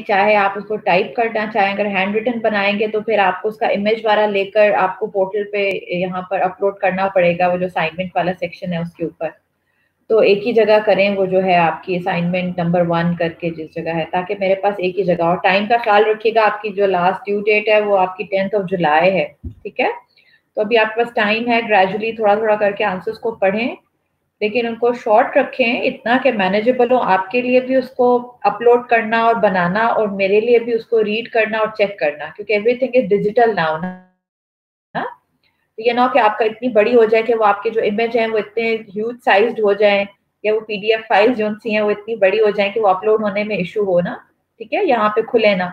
चाहे आप उसको टाइप करना चाहें, अगर हैंड रिटन बनाएंगे तो फिर आपको उसका इमेज वाला लेकर आपको पोर्टल पे यहाँ पर अपलोड करना पड़ेगा, वो जो असाइनमेंट वाला सेक्शन है उसके ऊपर। तो एक ही जगह करें वो जो है आपकी असाइनमेंट नंबर 1 करके जिस जगह है, ताकि मेरे पास एक ही जगह। और टाइम का ख्याल रखिएगा, आपकी जो लास्ट ड्यू डेट है वो आपकी 10th जुलाई है, ठीक है। तो अभी आपके पास टाइम है, ग्रेजुअली थोड़ा थोड़ा करके आंसर्स को पढ़ें, लेकिन उनको शॉर्ट रखें, इतना कि मैनेजेबल हो आपके लिए भी उसको अपलोड करना और बनाना, और मेरे लिए भी उसको रीड करना और चेक करना, क्योंकि एवरीथिंग इज डिजिटल नाउ ना। तो ये ना हो कि आपका इतनी बड़ी हो जाए कि वो आपके जो इमेज हैं वो इतने ह्यूज साइज्ड हो जाएं, या वो पीडीएफ फाइल्स जो सी हैं वो इतनी बड़ी हो जाएं कि वो अपलोड होने में इशू हो ना, ठीक है, यहाँ पे खुले ना।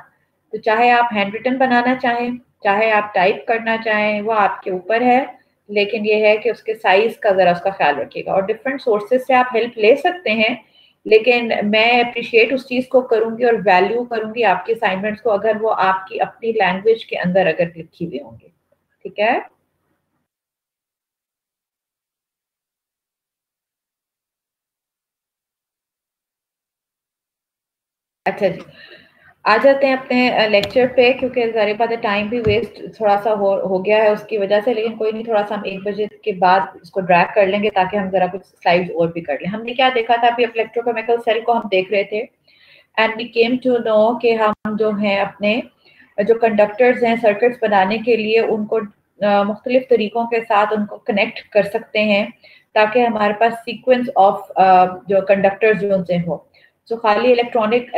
तो चाहे आप हैंड रिटन बनाना चाहें, चाहे आप टाइप करना चाहें, वो आपके ऊपर है, लेकिन ये है कि उसके साइज का जरा उसका ख्याल रखिएगा। और डिफरेंट सोर्सेज से आप हेल्प ले सकते हैं, लेकिन मैं अप्रिशिएट उस चीज को करूंगी और वैल्यू करूंगी आपके असाइनमेंट्स को अगर वो आपकी अपनी लैंग्वेज के अंदर अगर लिखी हुई होंगी, ठीक है। अच्छा जी, आ जाते हैं अपने लेक्चर पे, क्योंकि ज़ाहिर बात है टाइम भी वेस्ट थोड़ा सा हो गया है उसकी वजह से, लेकिन कोई नहीं, थोड़ा सा हम 1 बजे के बाद इसको ड्रैग कर लेंगे ताकि हम जरा कुछ स्लाइड्स और भी कर लें। हमने क्या देखा था अभी, इलेक्ट्रोकेमिकल सेल को हम देख रहे थे, and we came to know कि हम जो हैं अपने जो कंडक्टर्स हैं सर्किट्स बनाने के लिए उनको मुख्तलिफ तरीकों के साथ उनको कनेक्ट कर सकते हैं, ताकि हमारे पास सीक्वेंस ऑफ जो कंडक्टर्स जो से हो। सो खाली इलेक्ट्रॉनिक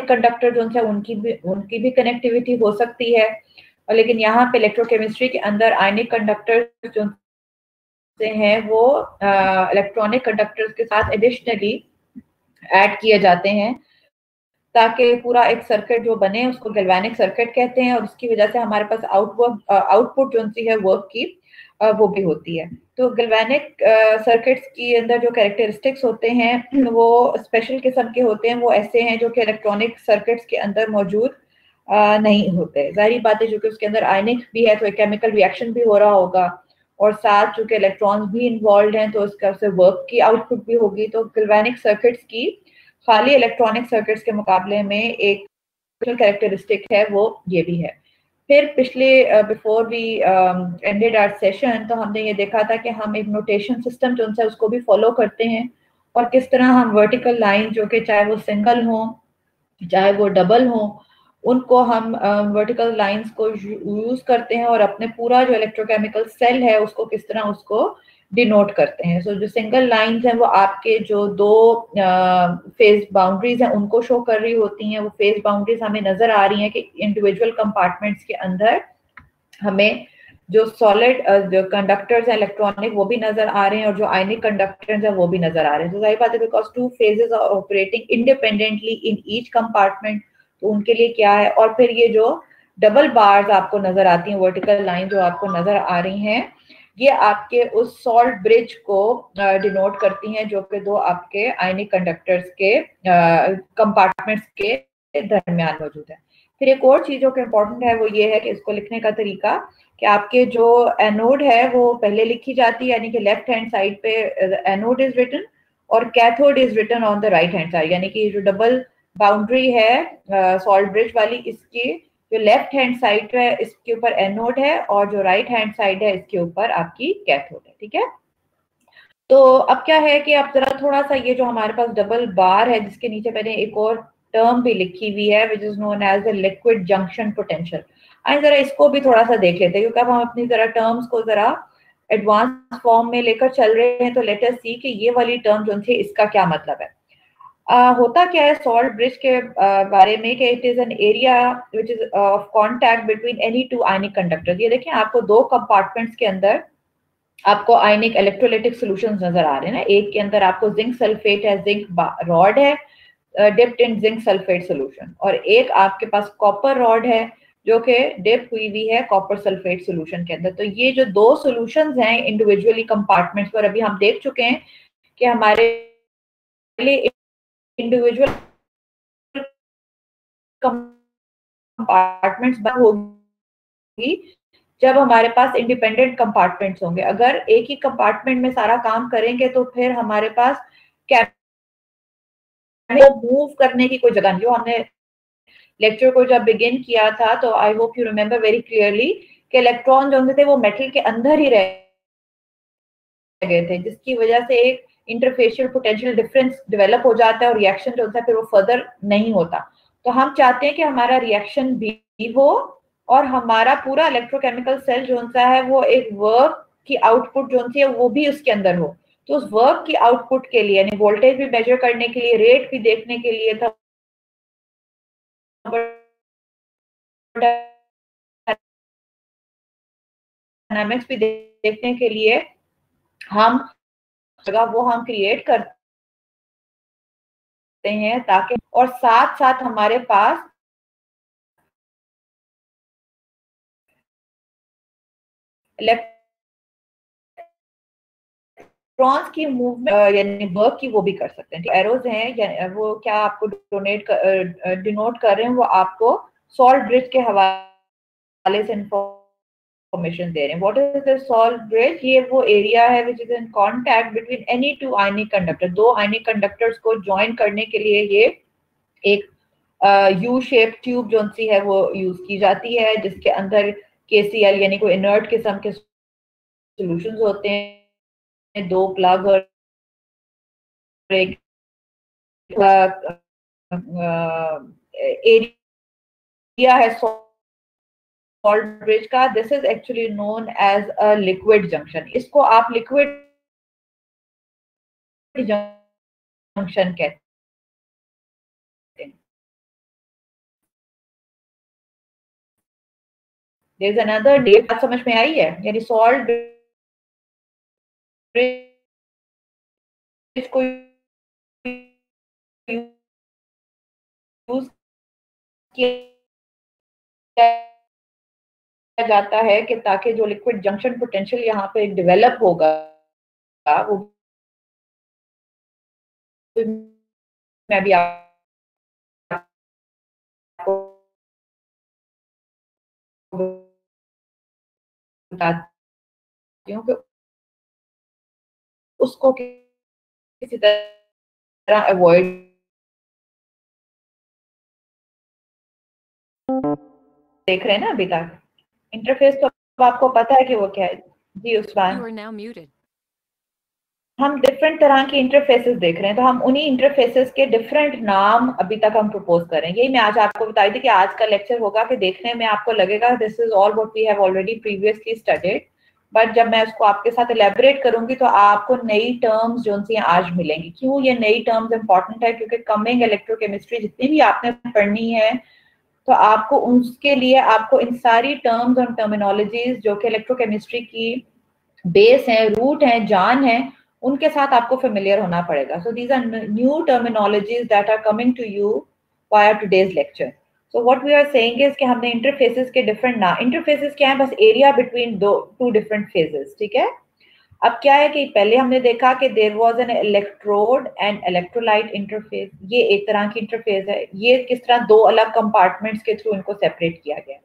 कंडक्टर जो है उनकी भी कनेक्टिविटी हो सकती है, और लेकिन यहाँ पे इलेक्ट्रोकेमिस्ट्री के अंदर आयनिक कंडक्टर जो से हैं वो इलेक्ट्रॉनिक कंडक्टर्स के साथ एडिशनली ऐड किए जाते हैं, ताकि पूरा एक सर्किट जो बने उसको गैल्वेनिक सर्किट कहते हैं, और उसकी वजह से हमारे पास आउटपुट जो सी है वर्क की वो भी होती है। तो गैल्वेनिक सर्किट्स के अंदर जो कैरेक्टरिस्टिक्स होते हैं वो स्पेशल किस्म के होते हैं, वो ऐसे हैं जो कि इलेक्ट्रॉनिक सर्किट्स के अंदर मौजूद नहीं होते। जाहिर बात है जो कि उसके अंदर आयनिक भी है तो एक केमिकल रिएक्शन भी हो रहा होगा, और साथ चूंकि इलेक्ट्रॉन्स भी इन्वॉल्व हैं तो उसका से वर्क की आउटपुट भी होगी। तो गैल्वेनिक सर्किट्स की खाली इलेक्ट्रॉनिक सर्किट्स के मुकाबले में एक कैरेक्टरिस्टिक है वो ये भी है। फिर पिछले before we ended our session तो हमने ये देखा था कि हम एक नोटेशन सिस्टम जो है उसको भी फॉलो करते हैं, और किस तरह हम वर्टिकल लाइन जो कि चाहे वो सिंगल हो चाहे वो डबल हो, उनको हम वर्टिकल लाइंस को यूज करते हैं और अपने पूरा जो इलेक्ट्रोकेमिकल सेल है उसको किस तरह उसको डिनोट करते हैं। सो जो सिंगल लाइंस हैं वो आपके जो दो फेज बाउंड्रीज हैं उनको शो कर रही होती हैं। वो फेज बाउंड्रीज हमें नजर आ रही हैं कि इंडिविजुअल कंपार्टमेंट्स के अंदर हमें जो सॉलिड जो कंडक्टर्स हैं इलेक्ट्रॉनिक वो भी नजर आ रहे हैं, और जो आयनिक कंडक्टर्स हैं वो भी नजर आ रहे हैं। तो जाहिर बात है because two phases are operating independently in each compartment, तो उनके लिए क्या है। और फिर ये जो डबल बार्स आपको नजर आती हैं, वर्टिकल लाइन जो आपको नजर आ रही हैं, ये आपके उस सॉल्ट ब्रिज को डिनोट करती हैं जो कि दो आपके आयनिक कंडक्टर्स के कंपार्टमेंट्स के दरमियान मौजूद है। फिर एक और चीज जो कि इम्पोर्टेंट है वो ये है कि इसको लिखने का तरीका, कि आपके जो एनोड है वो पहले लिखी जाती है, यानी कि लेफ्ट हैंड साइड पे एनोड इज रिटन और cathode is written on the right hand side. यानी कि जो डबल बाउंड्री है सॉल्ट ब्रिज वाली, इसकी जो लेफ्ट हैंड साइड है इसके ऊपर एनोड है, और जो राइट हैंड साइड है इसके ऊपर आपकी कैथोड है, ठीक है। तो अब क्या है कि अब जरा थोड़ा सा ये जो हमारे पास डबल बार है जिसके नीचे मैंने एक और टर्म भी लिखी हुई है which is known as the liquid junction potential, आइए जरा इसको भी थोड़ा सा देख लेते हैं, क्योंकि अब हम अपनी जरा टर्म्स को जरा एडवांस फॉर्म में लेकर चल रहे हैं। तो लेट अस सी कि ये वाली टर्म जो थी इसका क्या मतलब है। होता क्या है सॉल्ट ब्रिज के बारे में कि it is an area which is of contact between any two ionic conductors. ये देखिए आपको दो कंपार्टमेंट्स के अंदर आपको आयनिक इलेक्ट्रोलाइटिक सॉल्यूशंस नजर आ रहे हैं ना। एक के अंदर आपको जिंक सल्फेट है, जिंक रॉड है dipped in zinc sulphate solution, और एक आपके पास कॉपर रॉड है जो कि डिप हुई हुई है कॉपर सल्फेट सॉल्यूशन के अंदर। तो ये जो दो सॉल्यूशंस हैं इंडिविजुअली कंपार्टमेंट्स पर, अभी हम देख चुके हैं कि हमारे लिए इंडिविजुअल कंपार्टमेंट्स बंद होगी जब हमारे पास इंडिपेंडेंट कंपार्टमेंट्स होंगे। अगर एक ही कंपार्टमेंट में सारा काम करेंगे तो फिर हमारे पास मूव करने की कोई जगह नहीं। जो हमने लेक्चर को जब बिगिन किया था तो I hope you remember very clearly कि इलेक्ट्रॉन जो थे वो मेटल के अंदर ही रह गए थे, जिसकी वजह से एक इंटरफेशियल पोटेंशियल डिफरेंस डेवलप हो जाता है और रिएक्शन जो होता है फिर वो फर्दर नहीं होता। तो हम चाहते हैं कि हमारा रिएक्शन भी हो और हमारा पूरा इलेक्ट्रोकेमिकल सेल जो है वो एक वर्क की आउटपुट जो है वो भी उसके अंदर हो। तो उस वर्क की आउटपुट के लिए यानी वोल्टेज भी मेजर करने के लिए, रेट भी देखने के लिए, डायनामिक्स भी देखने के लिए हम जगह वो हम क्रिएट करते हैं ताकि, और साथ साथ हमारे पास इलेक्ट्रॉन्स की मूवमेंट यानी वर्क की वो भी कर सकते हैं। एरोज हैं वो क्या आपको डिनोट कर रहे हैं, वो आपको सॉल्ट ब्रिज के हवाले से इंफॉर्मेशन दे रहे हैं। What is the salt bridge? ये वो एरिया है which is in contact between any two ionic conductor. दो आयनिक कंडक्टर्स को ज्वाइन करने के लिए ये एक यू शेप ट्यूब जो सी है वो यूज की जाती है, जिसके अंदर KCl यानी कोई इनर्ट किस्म के सॉल्यूशंस होते हैं, दो प्लग और एक एरिया है सॉल्ट ब्रिज का। This is actually known as a liquid junction. इसको आप लिक्विड जंक्शन कहते हैं। देयर इज अनदर डे, बात समझ में आई है? यानी सॉल्ट ब्रिज को यूज किया जाता है कि ताकि जो लिक्विड जंक्शन पोटेंशियल यहाँ पे डेवलप होगा वो मैं भी आपको बताती हूँ कि उसको किसी तरह अवॉइड देख रहे हैं ना अभी तक। इंटरफेस तो आपको पता है कि वो क्या है जी। उस्मान, हम डिफरेंट तरह के इंटरफेसेस देख रहे हैं, तो हम उन्हीं इंटरफेसेस के डिफरेंट नाम अभी तक हम प्रपोज कर रहे हैं। यही मैं आज आपको बताई थी कि आज का लेक्चर होगा कि देखने में आपको लगेगा this is all what we have already previously studied, but जब मैं उसको आपके साथ एलेबोरेट करूंगी तो आपको नई टर्म्स जो सी आज मिलेंगी। क्यों ये नई टर्म्स इंपॉर्टेंट है? क्योंकि कमिंग इलेक्ट्रोकेमिस्ट्री जितनी भी आपने पढ़नी है तो आपको उसके लिए आपको इन सारी टर्म्स और टर्मिनोलॉजीज जो कि इलेक्ट्रोकेमिस्ट्री की बेस है, रूट है, जान है, उनके साथ आपको फेमिलियर होना पड़ेगा। So these are new terminologies that are coming to you via today's lecture. So what we are saying is कि हमने इंटरफेसेस के डिफरेंट ना, इंटरफेसेस क्या है? बस area between two different phases, ठीक है। अब क्या है कि पहले हमने देखा कि there was an electrode and electrolyte interface. ये एक तरह की इंटरफेस है। ये किस तरह दो अलग कंपार्टमेंट्स के थ्रू इनको सेपरेट किया गया।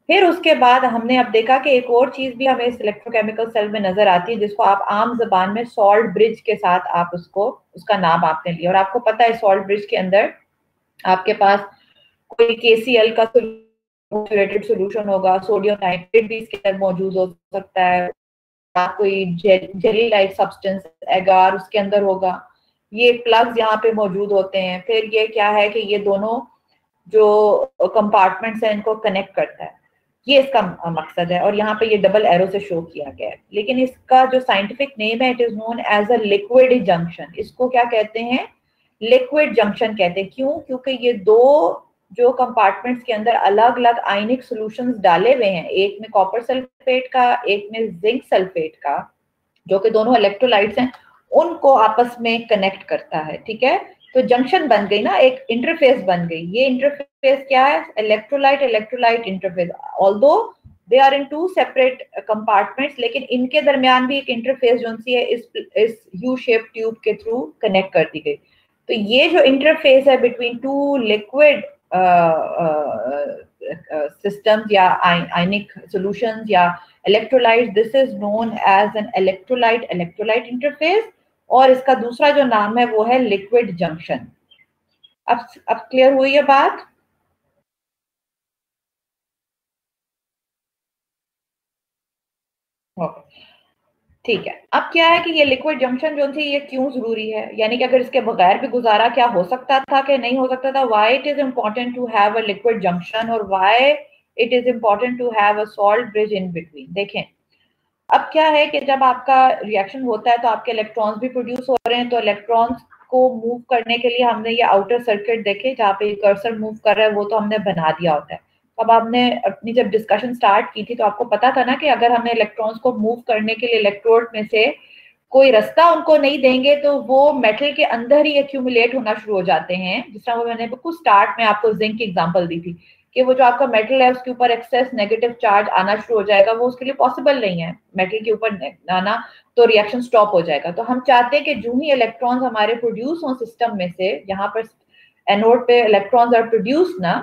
फिर उसके बाद हमने अब देखा कि एक और चीज भी हमें इस इलेक्ट्रोकेमिकल सेल में नजर आती है, जिसको आप आम जबान में सॉल्ट ब्रिज के साथ आप उसका नाम आपने लिया। और आपको पता है सॉल्ट ब्रिज के अंदर आपके पास कोई KCl का सोल्यूशन होगा, सोडियम नाइट्रेट भी इसके अंदर मौजूद हो सकता है, कोई जेली लाइक सब्सटेंस एगार उसके अंदर होगा। ये प्लग्स यहाँ पे मौजूद होते हैं। फिर ये क्या है कि ये दोनों जो कंपार्टमेंट्स हैं इनको कनेक्ट करता है, ये इसका मकसद है। और यहाँ पे ये डबल एरो से शो किया गया है, लेकिन इसका जो साइंटिफिक नेम है it is known as a liquid junction. इसको क्या कहते हैं? लिक्विड जंक्शन कहते हैं। क्यों? क्योंकि ये दो जो कंपार्टमेंट्स के अंदर अलग अलग आयनिक सॉल्यूशंस डाले हुए हैं, एक में कॉपर सल्फेट का, एक में जिंक सल्फेट का, जो कि दोनों इलेक्ट्रोलाइट्स हैं, उनको आपस में कनेक्ट करता है, ठीक है। तो जंक्शन बन गई ना, एक इंटरफेस बन गई। ये इंटरफेस क्या है? Electrolyte electrolyte interface. Although they are in two separate compartments, लेकिन इनके दरमियान भी एक इंटरफेस जो सी है इस यू शेप ट्यूब के थ्रू कनेक्ट कर दी गई। तो ये जो इंटरफेस है बिटवीन टू लिक्विड systems या ionic solutions या electrolytes, this is known as an electrolyte interface। और इसका दूसरा जो नाम है वो है liquid junction। अब क्लियर हुई ये बात? ओके, ठीक है। अब क्या है कि ये लिक्विड जंक्शन जो थी ये क्यों जरूरी है, यानी कि अगर इसके बगैर भी गुजारा क्या हो सकता था कि नहीं हो सकता था। Why it is important to have a liquid junction और why it is important to have a salt bridge in between. देखें, अब क्या है कि जब आपका रिएक्शन होता है तो आपके इलेक्ट्रॉन्स भी प्रोड्यूस हो रहे हैं, तो इलेक्ट्रॉन्स को मूव करने के लिए हमने ये आउटर सर्किट देखे जहाँ पे कर्सर मूव कर रहा है, वो तो हमने बना दिया होता है। अब आपने अपनी जब डिस्कशन स्टार्ट की थी तो आपको पता था ना कि अगर हमने इलेक्ट्रॉन्स को मूव करने के लिए इलेक्ट्रोड में से कोई रास्ता उनको नहीं देंगे तो वो मेटल के अंदर ही एक्यूमुलेट होना शुरू हो जाते हैं। जिस तरह वो मैंने बिल्कुल स्टार्ट में आपको जिंक की एग्जांपल दी थी कि वो जो आपका मेटल है उसके ऊपर एक्सेस नेगेटिव चार्ज आना शुरू हो जाएगा, वो उसके लिए पॉसिबल नहीं है मेटल के ऊपर आना, तो रिएक्शन स्टॉप हो जाएगा। तो हम चाहते हैं कि जो ही इलेक्ट्रॉन्स हमारे प्रोड्यूस हो सिस्टम में से, यहाँ पर एनोड पे इलेक्ट्रॉन्स आर प्रोड्यूस ना,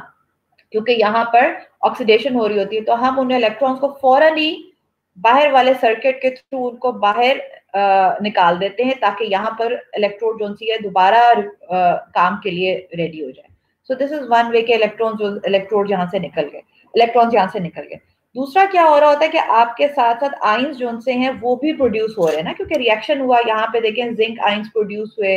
क्योंकि यहाँ पर ऑक्सीडेशन हो रही होती है, तो हम उन इलेक्ट्रॉन्स को फौरन ही बाहर वाले सर्किट के थ्रू उनको बाहर निकाल देते हैं ताकि यहाँ पर इलेक्ट्रोड जो सी है दोबारा काम के लिए रेडी हो जाए। So this is one way के इलेक्ट्रॉन जो इलेक्ट्रोड यहाँ से निकल गए, इलेक्ट्रॉन्स यहाँ से निकल गए। दूसरा क्या हो रहा होता है कि आपके साथ साथ आइंस जो से हैं वो भी प्रोड्यूस हो रहे हैं ना, क्योंकि रिएक्शन हुआ, यहाँ पे देखें जिंक आइंस प्रोड्यूस हुए,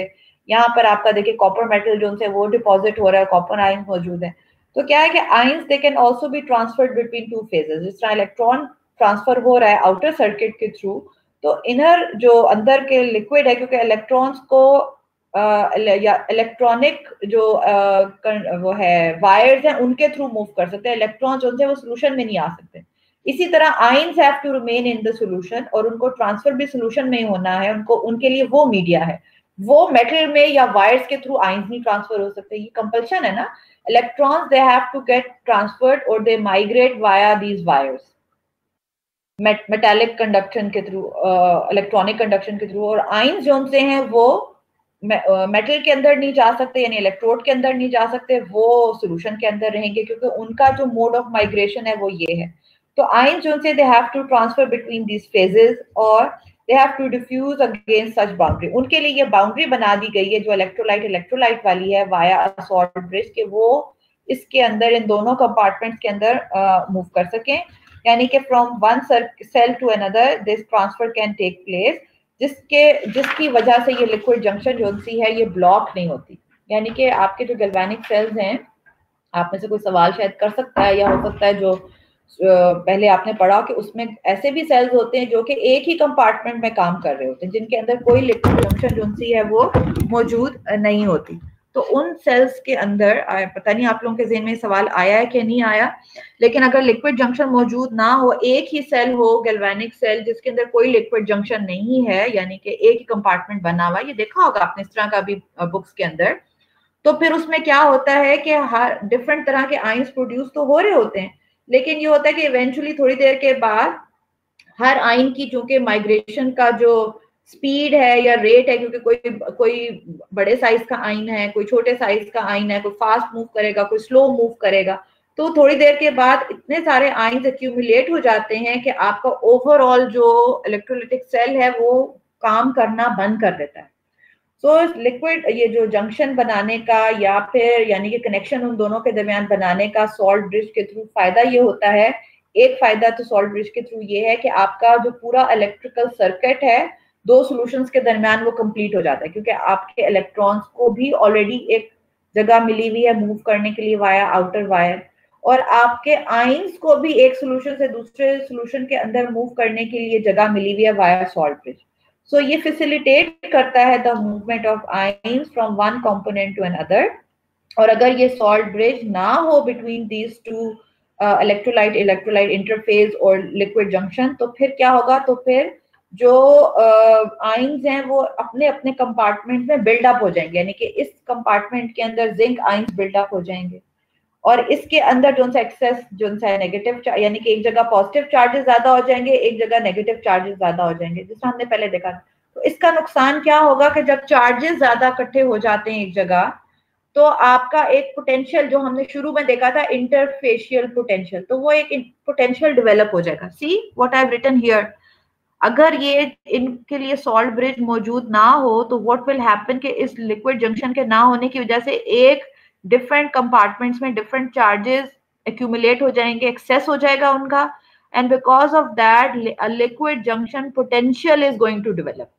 यहाँ पर आपका देखिए कॉपर मेटल जो से वो डिपॉजिट हो रहा है, कॉपर आइंस मौजूद है। तो क्या है कि ions they can also be transferred between two phases. जिस तरह इलेक्ट्रॉन ट्रांसफर हो रहा है आउटर सर्किट के थ्रू, तो इनर जो अंदर के लिक्विड है, क्योंकि इलेक्ट्रॉन्स को या इलेक्ट्रॉनिक जो वो है वायर्स हैं उनके थ्रू मूव कर सकते हैं, इलेक्ट्रॉन्स जो है वो सोल्यूशन में नहीं आ सकते। इसी तरह ions have to remain in the solution, और उनको ट्रांसफर भी सोल्यूशन में ही होना है, उनको उनके लिए वो मीडिया है। वो मेटल में या वायर्स के थ्रू आयंस नहीं ट्रांसफर हो सकते, ये कंपल्शन है ना। Electrons they have to get transferred और they migrate via these wires, metallic conduction के थ्रू, इलेक्ट्रॉनिक कंडक्शन के थ्रू। और आयंस जो से हैं वो मेटल के अंदर नहीं जा सकते, यानी इलेक्ट्रोड के अंदर नहीं जा सकते, वो सोल्यूशन के अंदर रहेंगे, क्योंकि उनका जो मोड ऑफ माइग्रेशन है वो ये है। तो आयंस जो से they have to transfer between these phases और they have to diffuse against such boundary. उनके लिए ये बाउंड्री बना दी गई है जो इलेक्ट्रोलाइट वाली है वाया सॉल्ट ब्रिज के, वो इसके अंदर इन दोनों कंपार्टमेंट्स के अंदर मूव कर सकें, यानी कि from one cell to another this transfer can take place, जिसकी वजह से ये लिक्विड जंक्शन जो सी है ये ब्लॉक नहीं होती। यानी कि आपके जो गैल्वेनिक सेल्स हैं, आप में से कोई सवाल शायद कर सकता है या हो सकता है जो पहले आपने पढ़ा कि उसमें ऐसे भी सेल्स होते हैं जो कि एक ही कंपार्टमेंट में काम कर रहे होते हैं, जिनके अंदर कोई लिक्विड जंक्शन जो सी है वो मौजूद नहीं होती। तो उन सेल्स के अंदर पता नहीं आप लोगों के ज़हन में सवाल आया है कि नहीं आया, लेकिन अगर लिक्विड जंक्शन मौजूद ना हो, एक ही सेल हो गैल्वेनिक सेल जिसके अंदर कोई लिक्विड जंक्शन नहीं है, यानी कि एक ही कंपार्टमेंट बना हुआ, ये देखा होगा आपने इस तरह का भी बुक्स के अंदर, तो फिर उसमें क्या होता है कि हर डिफरेंट तरह के आयंस प्रोड्यूस तो हो रहे होते हैं, लेकिन ये होता है कि इवेंचुअली थोड़ी देर के बाद हर आयन की चूंकि माइग्रेशन का जो स्पीड है या रेट है, क्योंकि कोई कोई बड़े साइज का आयन है, कोई छोटे साइज का आयन है, कोई फास्ट मूव करेगा, कोई स्लो मूव करेगा, तो थोड़ी देर के बाद इतने सारे आयन्स एक्यूमुलेट हो जाते हैं कि आपका ओवरऑल जो इलेक्ट्रोलाइटिक सेल है वो काम करना बंद कर देता है। सो लिक्विड ये जो जंक्शन बनाने का या फिर यानी कि कनेक्शन उन दोनों के दरमियान बनाने का सॉल्ट ब्रिज के थ्रू फायदा ये होता है, एक फायदा तो सॉल्ट ब्रिज के थ्रू ये है कि आपका जो पूरा इलेक्ट्रिकल सर्किट है दो सॉल्यूशंस के दरमियान वो कंप्लीट हो जाता है, क्योंकि आपके इलेक्ट्रॉन्स को भी ऑलरेडी एक जगह मिली हुई है मूव करने के लिए वाया आउटर वायर, और आपके आयंस को भी एक सोल्यूशन से दूसरे सोल्यूशन के अंदर मूव करने के लिए जगह मिली हुई है वाया सॉल्ट ब्रिज। सो ये फैसिलिटेट करता है the movement of ions from one component to another. और अगर ये सॉल्ट ब्रिज ना हो between these two electrolyte interface और लिक्विड जंक्शन, तो फिर क्या होगा, तो फिर जो आयंस हैं वो अपने अपने कंपार्टमेंट में बिल्डअप हो जाएंगे, यानी कि इस कंपार्टमेंट के अंदर जिंक आयंस बिल्डअप हो जाएंगे, और इसके अंदर जो सा एक्सेस जो सा नेगेटिव, यानी कि एक जगह पॉजिटिव चार्जेस ज्यादा हो जाएंगे, एक जगह नेगेटिव चार्जेस ज्यादा हो जाएंगे, जिसमें हमने पहले देखा। तो इसका नुकसान क्या होगा कि जब चार्जेस ज्यादा इकट्ठे हो जाते हैं एक जगह, तो आपका एक पोटेंशियल जो हमने शुरू में देखा था इंटरफेशियल पोटेंशियल, तो वो एक पोटेंशियल डेवलप हो जाएगा। See what I have written here, अगर ये इनके लिए सॉल्ट ब्रिज मौजूद ना हो तो व्हाट विल हैपन कि इस लिक्विड जंक्शन के ना होने की वजह से एक डिफरेंट कंपार्टमेंट्स में डिफरेंट चार्जेस एक्यूमुलेट हो जाएंगे, एक्सेस हो जाएगा उनका, and because of that a liquid junction potential is going to develop.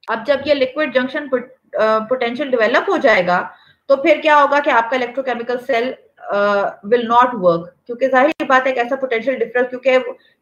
अब जब ये लिक्विड जंक्शन पोटेंशियल डेवलप हो जाएगा तो फिर क्या होगा कि आपका electrochemical cell will not work, क्योंकि जाहिर बात है एक ऐसा पोटेंशियल डिफरेंस, क्योंकि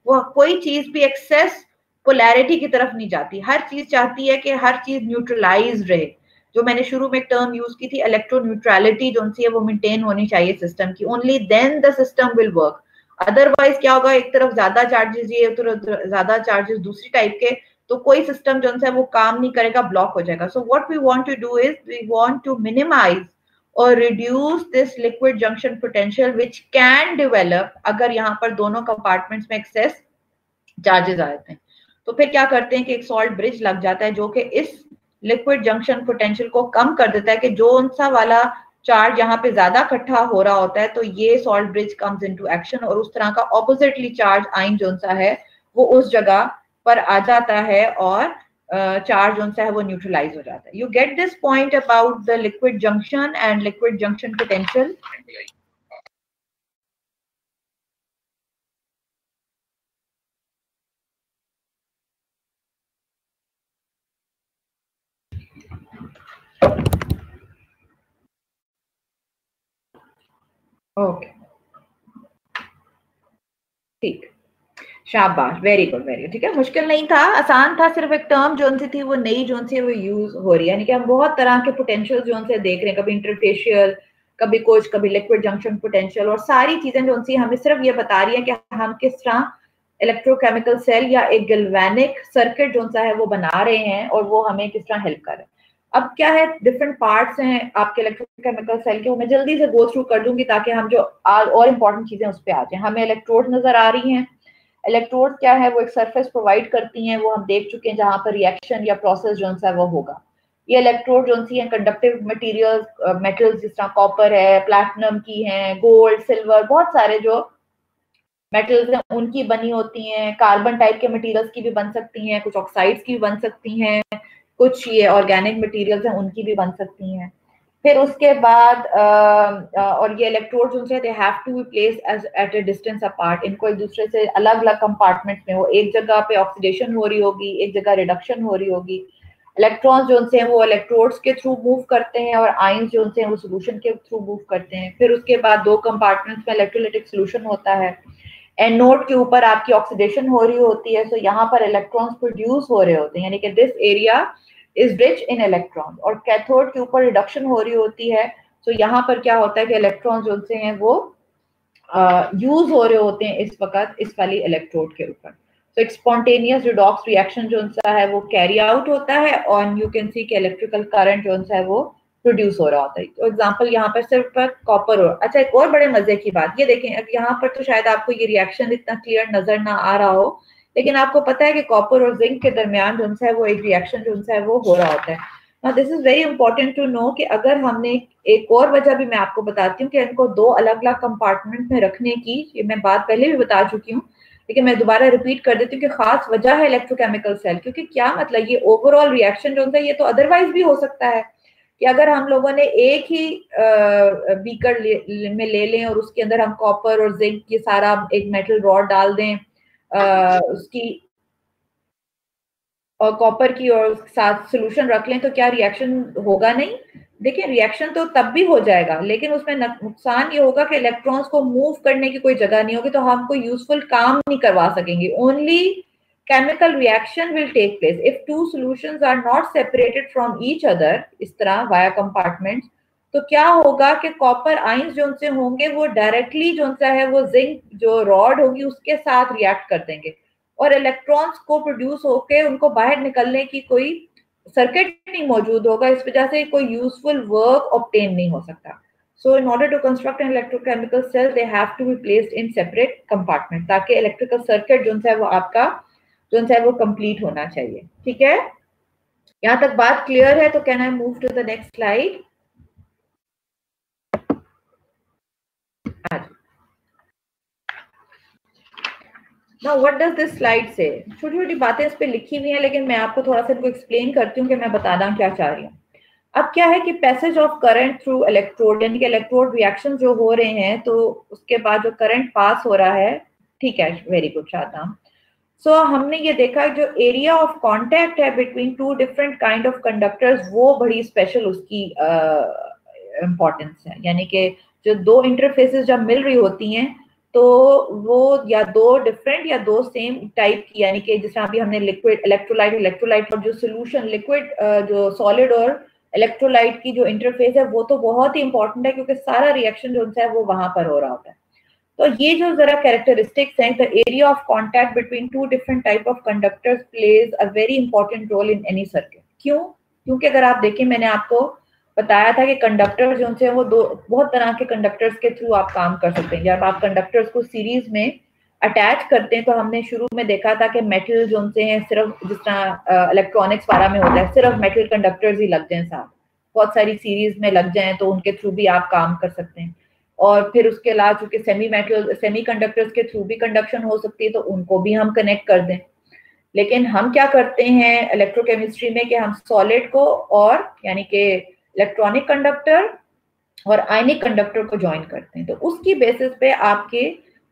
वो कोई चीज भी एक्सेस पोलैरिटी की तरफ नहीं जाती, हर चीज चाहती है कि हर चीज न्यूट्रलाइज रहे। जो मैंने शुरू में टर्म यूज की थी इलेक्ट्रो न्यूट्रलिटी जो सी है वो मेंटेन होनी चाहिए सिस्टम की, only then the system will work. Otherwise क्या होगा, एक तरफ ज्यादा चार्जेस ये, एक तरफ ज्यादा चार्जेस दूसरी टाइप के, तो कोई सिस्टम जो है वो काम नहीं करेगा, ब्लॉक हो जाएगा। So what we want to do is we want to minimise और reduce this liquid junction potential which can develop अगर यहाँ पर दोनों कंपार्टमेंट्स में एक्सेस चार्जेस आ जाते हैं। तो फिर क्या करते हैं कि एक सॉल्ट ब्रिज लग जाता है जो कि इस लिक्विड जंक्शन पोटेंशियल को कम कर देता है कि जो सा वाला चार्ज यहाँ पे ज्यादा इकट्ठा हो रहा होता है तो ये salt bridge comes into action और उस तरह का ऑपोजिटली चार्ज आयन जो सा है वो उस जगह पर आ जाता है और चार्ज जो सा है वो न्यूट्रलाइज हो जाता है। You get this point about the liquid junction and liquid junction potential. Okay ठीक, शाबाश, वेरी गुड वेरी गुड। ठीक है, मुश्किल नहीं था, आसान था, सिर्फ एक टर्म जो सी थी वो नई जो सी वो यूज हो रही है, यानी कि हम बहुत तरह के पोटेंशियल जो से देख रहे हैं, कभी इंटरफेशियल, कभी कुछ, कभी लिक्विड जंक्शन पोटेंशियल, और सारी चीजें जो सी हमें सिर्फ ये बता रही है कि हम किस तरह इलेक्ट्रोकेमिकल सेल या एक गैल्वेनिक सर्किट जो सा है वो बना रहे हैं और वो हमें किस तरह हेल्प कर रहे हैं। अब क्या है, डिफरेंट पार्ट्स हैं आपके इलेक्ट्रोकेमिकल सेल के, वो मैं जल्दी से गो थ्रू कर दूंगी ताकि हम जो और इंपॉर्टेंट चीजें उस पर आ जाए। हमें इलेक्ट्रोड नजर आ रही हैं। इलेक्ट्रोड क्या है, वो एक सरफेस प्रोवाइड करती हैं, वो हम देख चुके हैं जहां पर रिएक्शन या प्रोसेस जो है वो होगा। ये इलेक्ट्रोड जो सी है कंडक्टिव मटेरियल्स, मेटल्स जिस तरह कॉपर है, प्लैटिनम की है, गोल्ड, सिल्वर, बहुत सारे जो मेटल्स हैं उनकी बनी होती हैं। कार्बन टाइप के मटेरियल्स की भी बन सकती हैं, कुछ ऑक्साइड्स की भी बन सकती हैं, कुछ ये ऑर्गेनिक मटेरियल्स हैं उनकी भी बन सकती हैं। फिर उसके बाद और ये इलेक्ट्रोड जो है they have to be placed as at a distance apart, इनको एक दूसरे से अलग अलग कंपार्टमेंट में, वो एक जगह पे ऑक्सीडेशन हो रही होगी, एक जगह रिडक्शन हो रही होगी। इलेक्ट्रॉन्स जो हैं वो इलेक्ट्रोड्स के थ्रू मूव करते हैं और आयंस जो हैं वो सोल्यूशन के थ्रू मूव करते हैं। फिर उसके बाद दो कंपार्टमेंट्स में इलेक्ट्रोलाइटिक सोल्यूशन होता है। एनोड के ऊपर आपकी ऑक्सीडेशन हो रही होती है, सो यहाँ पर इलेक्ट्रॉन्स प्रोड्यूस हो रहे होते हैं, यानी कि this area is rich in electron. और कैथोड के ऊपर रिडक्शन हो रही होती है, तो यहाँ पर क्या होता है कि इलेक्ट्रॉन जो से हैं वो यूज हो रहे होते हैं इस वक्त इस वाली इलेक्ट्रोड के ऊपर। तो एक स्पॉन्टेनियस रिडॉक्स रिएक्शन जो है वो कैरी आउट होता है और यू कैन सी कि इलेक्ट्रिकल करंट जो है वो प्रोड्यूस हो रहा होता है। तो एग्जांपल यहाँ पर सिर्फ कॉपर हो। अच्छा, एक और बड़े मजे की बात ये देखें, अब यहाँ पर तो शायद आपको ये रिएक्शन इतना क्लियर नजर ना आ रहा हो, लेकिन आपको पता है कि कॉपर और जिंक के दरमियान जो है वो एक रिएक्शन जो है वो हो रहा होता है। Now this is very important to know कि अगर हमने, एक और वजह भी मैं आपको बताती हूँ कि इनको दो अलग अलग कंपार्टमेंट में रखने की, ये मैं बात पहले भी बता चुकी हूँ लेकिन मैं दोबारा रिपीट कर देती हूँ कि खास वजह है इलेक्ट्रोकेमिकल सेल, क्योंकि क्या मतलब ये ओवरऑल रिएक्शन जो है ये तो अदरवाइज भी हो सकता है कि अगर हम लोगों ने एक ही बीकर में ले लें और उसके अंदर हम कॉपर और जिंक ये सारा एक मेटल रॉड डाल दें उसकी और कॉपर की और साथ सोल्यूशन रख लें, तो क्या रिएक्शन होगा? नहीं। देखिए, रिएक्शन तो तब भी हो जाएगा लेकिन उसमें नुकसान ये होगा कि इलेक्ट्रॉन्स को मूव करने की कोई जगह नहीं होगी, तो हम कोई यूजफुल काम नहीं करवा सकेंगे। Only chemical reaction will take place if two solutions are not separated from each other इस तरह via compartments। तो क्या होगा कि कॉपर आयंस जो उनसे होंगे वो डायरेक्टली जो उनसे है वो जिंक जो रॉड होगी उसके साथ रिएक्ट कर देंगे और इलेक्ट्रॉन्स को प्रोड्यूस होके उनको बाहर निकलने की कोई सर्किट नहीं मौजूद होगा, इस वजह से कोई यूजफुल वर्क ऑब्टेन नहीं हो सकता। So in order to construct an electrochemical cell, they have to be placed in separate compartment ताकि इलेक्ट्रिकल सर्किट जो है वो आपका जो है वो कंप्लीट होना चाहिए। ठीक है, यहाँ तक बात क्लियर है? तो can I move to the next slide? Now what does this slide say? छोटी छोटी बातें इस पे लिखी हुई हैं लेकिन मैं आपको थोड़ा सा इनको एक्सप्लेन करती हूँ कि मैं बताना क्या चाह रही हूँ। अब क्या है कि passage of current through electrode, यानी कि इलेक्ट्रोड रिएक्शन जो हो रहे हैं, तो उसके बाद जो करंट पास हो रहा है, ठीक है, वेरी गुड शादाम। सो हमने ये देखा जो एरिया ऑफ कांटेक्ट है between two different kind of conductors, वो बड़ी स्पेशल उसकी इम्पोर्टेंस है। यानी कि जो दो इंटरफेसेस जब मिल रही होती हैं तो वो या दो डिफरेंट या दो सेम टाइप की, यानी कि जिस तरह अभी हमने लिक्विड इलेक्ट्रोलाइट, इलेक्ट्रोलाइट और जो सोल्यूशन लिक्विड जो सॉलिड और इलेक्ट्रोलाइट की जो इंटरफेस है वो तो बहुत ही इंपॉर्टेंट है, क्योंकि सारा रिएक्शन जो है वो वहां पर हो रहा होता है। तो ये जो जरा कैरेक्टरिस्टिक्स हैं, the area of contact between two different type of conductors plays a very important role in any circuit. क्यों? क्योंकि अगर आप देखें, मैंने आपको बताया था कि कंडक्टर जो हैं वो दो बहुत तरह के कंडक्टर्स के थ्रू आप काम कर सकते हैं। जब आप कंडक्टर्स को सीरीज में अटैच करते हैं, तो हमने शुरू में देखा था कि मेटल जो हैं सिर्फ जिस तरह इलेक्ट्रॉनिक्स वाला में होता है, सिर्फ मेटल कंडक्टर्स ही लग जाए साथ, बहुत सारी सीरीज में लग जाएं तो उनके थ्रू भी आप काम कर सकते हैं। और फिर उसके अलावा चूंकि सेमी कंडक्टर्स के थ्रू भी कंडक्शन हो सकती है, तो उनको भी हम कनेक्ट कर दें। लेकिन हम क्या करते हैं इलेक्ट्रोकेमिस्ट्री में कि हम सॉलिड को और यानी कि इलेक्ट्रॉनिक कंडक्टर और आयनिक कंडक्टर को ज्वाइन करते हैं। तो उसकी बेसिस पे आपके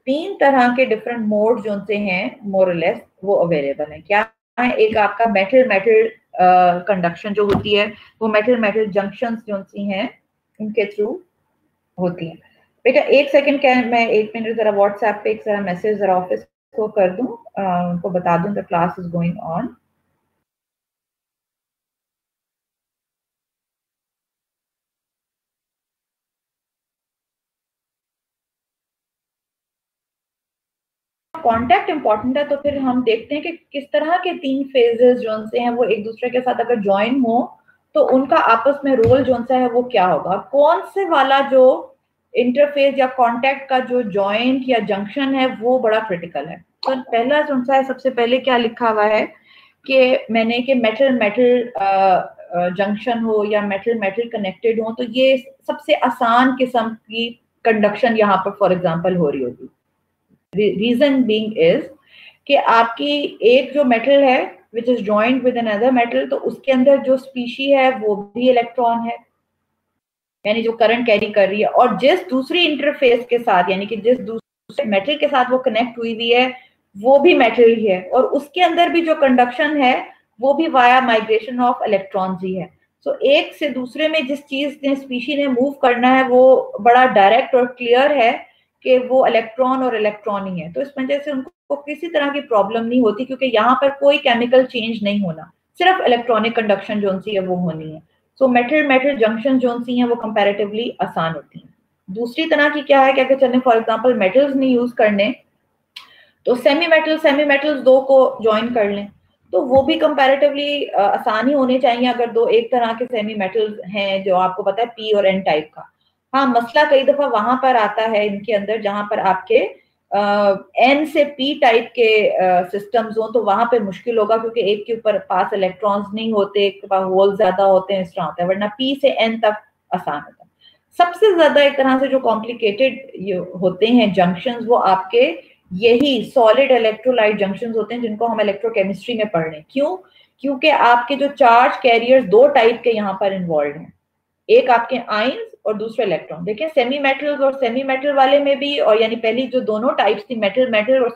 3 तरह के डिफरेंट मोड जो से हैं मोर लेस वो अवेलेबल है। क्या है? एक आपका मेटल मेटल कंडक्शन जो होती है, वो मेटल मेटल जंक्शंस जो सी हैं उनके थ्रू होती है। बेटा एक सेकंड, क्या मैं 1 मिनट जरा व्हाट्सएप पे एक जरा मैसेज जरा ऑफिस को कर दूं, उनको बता दूं the class is going on. Contact important है, तो फिर हम देखते हैं कि किस तरह के 3 फेजेस जो से हैं वो एक दूसरे के साथ अगर ज्वाइन हो तो उनका आपस में रोल जो सा है वो क्या होगा, और कौन से वाला जो इंटरफेस या कांटेक्ट का जो जॉइंट या जंक्शन है वो बड़ा क्रिटिकल है। तो पहला जो सा है, सबसे पहले क्या लिखा हुआ है कि मैंने कि मेटल मेटल जंक्शन हो या मेटल मेटल कनेक्टेड हो, तो ये सबसे आसान किस्म की कंडक्शन यहाँ पर फॉर एग्जांपल हो रही होगी। रीजन बीइंग इज कि आपकी एक जो मेटल है which is joint with another metal, तो उसके अंदर जो स्पीशी है वो भी इलेक्ट्रॉन है, यानी जो करंट कैरी कर रही है, और जिस दूसरी इंटरफेस के साथ यानी कि जिस दूसरे मेटल के साथ वो कनेक्ट हुई हुई है वो भी मेटल ही है, और उसके अंदर भी जो कंडक्शन है वो भी वाया माइग्रेशन ऑफ इलेक्ट्रॉन्स ही है। सो एक से दूसरे में जिस चीज ने स्पीशी ने मूव करना है वो बड़ा डायरेक्ट और क्लियर है कि वो इलेक्ट्रॉन और इलेक्ट्रॉन ही है। तो इस वजह से उनको किसी तरह की प्रॉब्लम नहीं होती, क्योंकि यहाँ पर कोई केमिकल चेंज नहीं होना, सिर्फ इलेक्ट्रॉनिक कंडक्शन जो सी है वो होनी है। सो मेटल मेटल जंक्शन जो सी हैं वो कंपैरेटिवली आसान होती हैं। दूसरी तरह की क्या है कि अगर चलने फॉर एग्जांपल मेटल्स नहीं यूज करने, तो सेमी मेटल्स दो को ज्वाइन कर लें, तो वो भी कंपैरेटिवली आसान ही होने चाहिए अगर दो एक तरह के सेमी मेटल्स हैं जो आपको पता है पी और एन टाइप का। हाँ, मसला कई दफा वहां पर आता है इनके अंदर जहां पर आपके एन से पी टाइप के सिस्टम्स हो, तो वहां पे मुश्किल होगा, क्योंकि एक के ऊपर पास इलेक्ट्रॉन्स नहीं होते, एक के पास होल ज्यादा होते हैं, इस तरह होता है, वरना पी से एन तक आसान होता है। सबसे ज्यादा एक तरह से जो कॉम्प्लिकेटेड होते हैं जंक्शंस, वो आपके यही सॉलिड इलेक्ट्रोलाइट जंक्शंस होते हैं, जिनको हम इलेक्ट्रोकेमिस्ट्री में पढ़ रहे हैं। क्यों? क्योंकि आपके जो चार्ज कैरियर्स दो टाइप के यहाँ पर इन्वॉल्व हैं, एक आपके आयंस और दूसरे इलेक्ट्रॉन। देखिए सेमी मेटल्स और सेमी मेटल वाले में भी, और यानी पहली जो दोनों टाइप्स थी मेटल मेटल और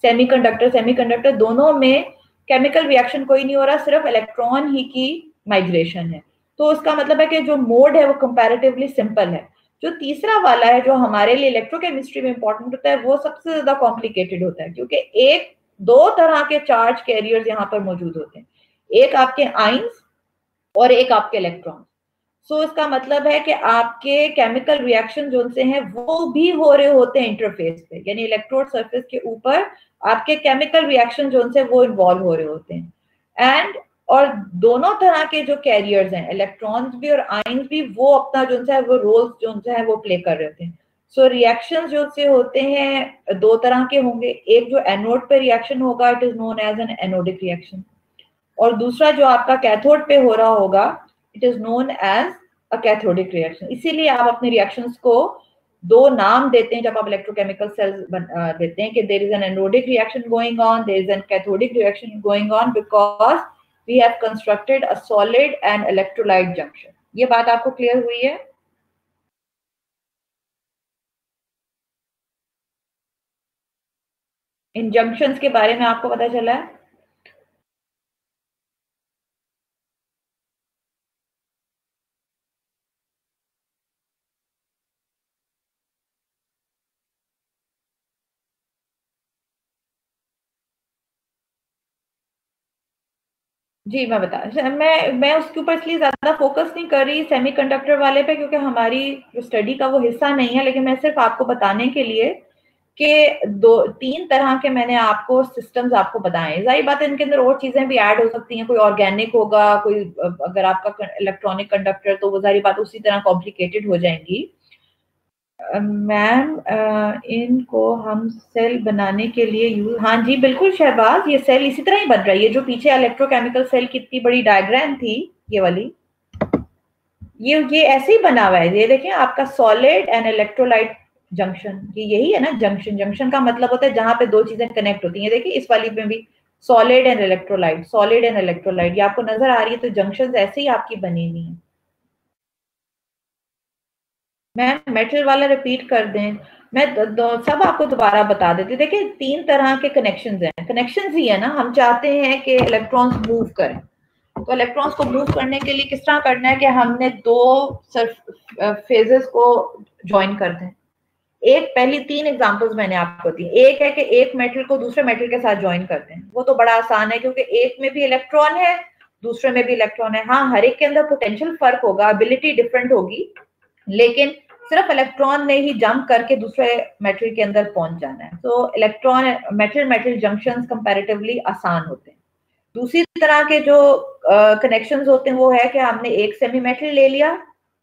सेमी कंडक्टर दोनों में केमिकल रिएक्शन कोई नहीं हो रहा, सिर्फ इलेक्ट्रॉन ही की माइग्रेशन है। तो उसका मतलब है कि जो मोड है वो कंपैरेटिवली सिंपल है। जो तीसरा वाला है जो हमारे लिए इलेक्ट्रोकेमिस्ट्री में इंपॉर्टेंट होता है, वो सबसे ज्यादा कॉम्प्लिकेटेड होता है, क्योंकि एक दो तरह के चार्ज कैरियर्स यहाँ पर मौजूद होते हैं, एक आपके आयंस और एक आपके इलेक्ट्रॉन। सो इसका मतलब है कि आपके केमिकल रिएक्शन जो से हैं वो भी हो रहे होते हैं इंटरफेस पे, यानी इलेक्ट्रोड सरफेस के ऊपर आपके केमिकल रिएक्शन जो से वो इन्वॉल्व हो रहे होते हैं। एंड और दोनों तरह के जो कैरियर्स हैं, इलेक्ट्रॉन्स भी और आयंस भी, वो अपना जो है वो रोल्स जो है वो प्ले कर रहे होते हैं। सो रिएक्शन जो से होते हैं दो तरह के होंगे, एक जो एनोड पे रिएक्शन होगा, it is known as an anodic reaction, और दूसरा जो आपका कैथोड पे हो रहा होगा, it is known as a cathodic reaction. इसीलिए आप अपने रिएक्शंस को दो नाम देते हैं जब आप इलेक्ट्रोकेमिकल सेल्स देते हैं कि there is an anodic reaction going on, there is an cathodic reaction going on, because we have constructed a solid and electrolyte junction. ये बात आपको क्लियर हुई है? इन जंक्शंस के बारे में आपको पता चला है? जी, मैं बता मैं उसके ऊपर इसलिए ज़्यादा फ़ोकस नहीं कर रही सेमीकंडक्टर वाले पे, क्योंकि हमारी जो स्टडी का वो हिस्सा नहीं है, लेकिन मैं सिर्फ़ आपको बताने के लिए कि 2-3 तरह के मैंने आपको सिस्टम्स आपको बताए। ज़ाहिर बात है इनके अंदर और चीज़ें भी ऐड हो सकती हैं, कोई ऑर्गेनिक होगा, कोई अगर आपका इलेक्ट्रॉनिक कंडक्टर, तो वो ज़ाहिर बात उसी तरह कॉम्प्लिकेटेड हो जाएँगी। मैम इनको हम सेल बनाने के लिए हाँ जी बिल्कुल शहबाज, ये सेल इसी तरह ही बन रहा है। ये जो पीछे इलेक्ट्रोकेमिकल सेल की इतनी बड़ी डायग्राम थी, ये वाली, ये ऐसे ही बना हुआ है। ये देखिए आपका सॉलिड एंड इलेक्ट्रोलाइट जंक्शन, ये यही है ना जंक्शन। जंक्शन का मतलब होता है जहां पे दो चीजें कनेक्ट होती हैं। देखिए इस वाली में भी solid and electrolyte, solid and electrolyte, ये आपको नजर आ रही है। तो जंक्शन ऐसे ही आपकी बनी हुई है। मैम मेटल वाला रिपीट कर दें, मैं सब आपको दोबारा बता देती हूँ। देखिए 3 तरह के कनेक्शंस हैं। कनेक्शंस ही है ना, हम चाहते हैं कि इलेक्ट्रॉन्स मूव करें। तो इलेक्ट्रॉन्स को मूव करने के लिए किस तरह करना है कि हमने 2 फेजेस को ज्वाइन कर दें। एक पहली 3 एग्जांपल्स मैंने आपको दी। एक है कि एक मेटल को दूसरे मेटल के साथ ज्वाइन कर दें। वो तो बड़ा आसान है, क्योंकि एक में भी इलेक्ट्रॉन है, दूसरे में भी इलेक्ट्रॉन है। हाँ, हर एक के अंदर पोटेंशियल फर्क होगा, एबिलिटी डिफरेंट होगी, लेकिन सिर्फ इलेक्ट्रॉन ने ही जंप करके दूसरे मेटल के अंदर पहुंच जाना है। तो electron metal metal junctions comparatively आसान होते हैं। दूसरी तरह के जो कनेक्शंस होते हैं वो है कि हमने एक सेमी मेटल ले लिया,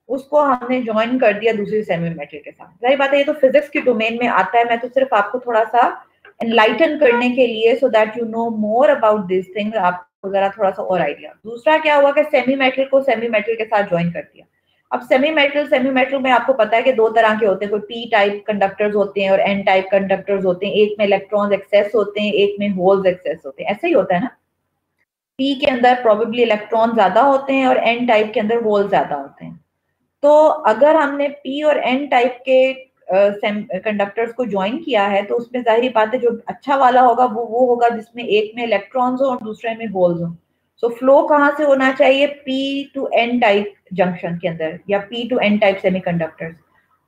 उसको हमने ज्वाइन कर दिया दूसरी सेमी मेटल के साथ। जाहिर बात है ये तो फिजिक्स के डोमेन में आता है, मैं तो सिर्फ आपको थोड़ा सा एनलाइटन करने के लिए, so that you know more about this thing, आपको जरा थोड़ा सा और आइडिया। दूसरा क्या हुआ कि सेमी मेटल को सेमी मेटल के साथ ज्वाइन कर दिया। अब सेमी मेटल में आपको पता है कि 2 तरह के होते हैं, कोई पी टाइप कंडक्टर्स होते हैं और एन टाइप कंडक्टर्स होते हैं। एक में इलेक्ट्रॉन्स एक्सेस होते हैं, एक में होल्स एक्सेस होते हैं। ऐसे ही होता है ना, पी के अंदर प्रोबेबली इलेक्ट्रॉन ज्यादा होते हैं और एन टाइप के अंदर होल ज्यादा होते हैं। तो अगर हमने पी और एन टाइप के कंडक्टर्स को ज्वाइन किया है, तो उसमें जाहिर बात है जो अच्छा वाला होगा वो होगा जिसमें एक में इलेक्ट्रॉन्स हो और दूसरे में होल्स हो। सो फ्लो कहाँ से होना चाहिए? P to N type junction के अंदर, या P to N type semiconductors.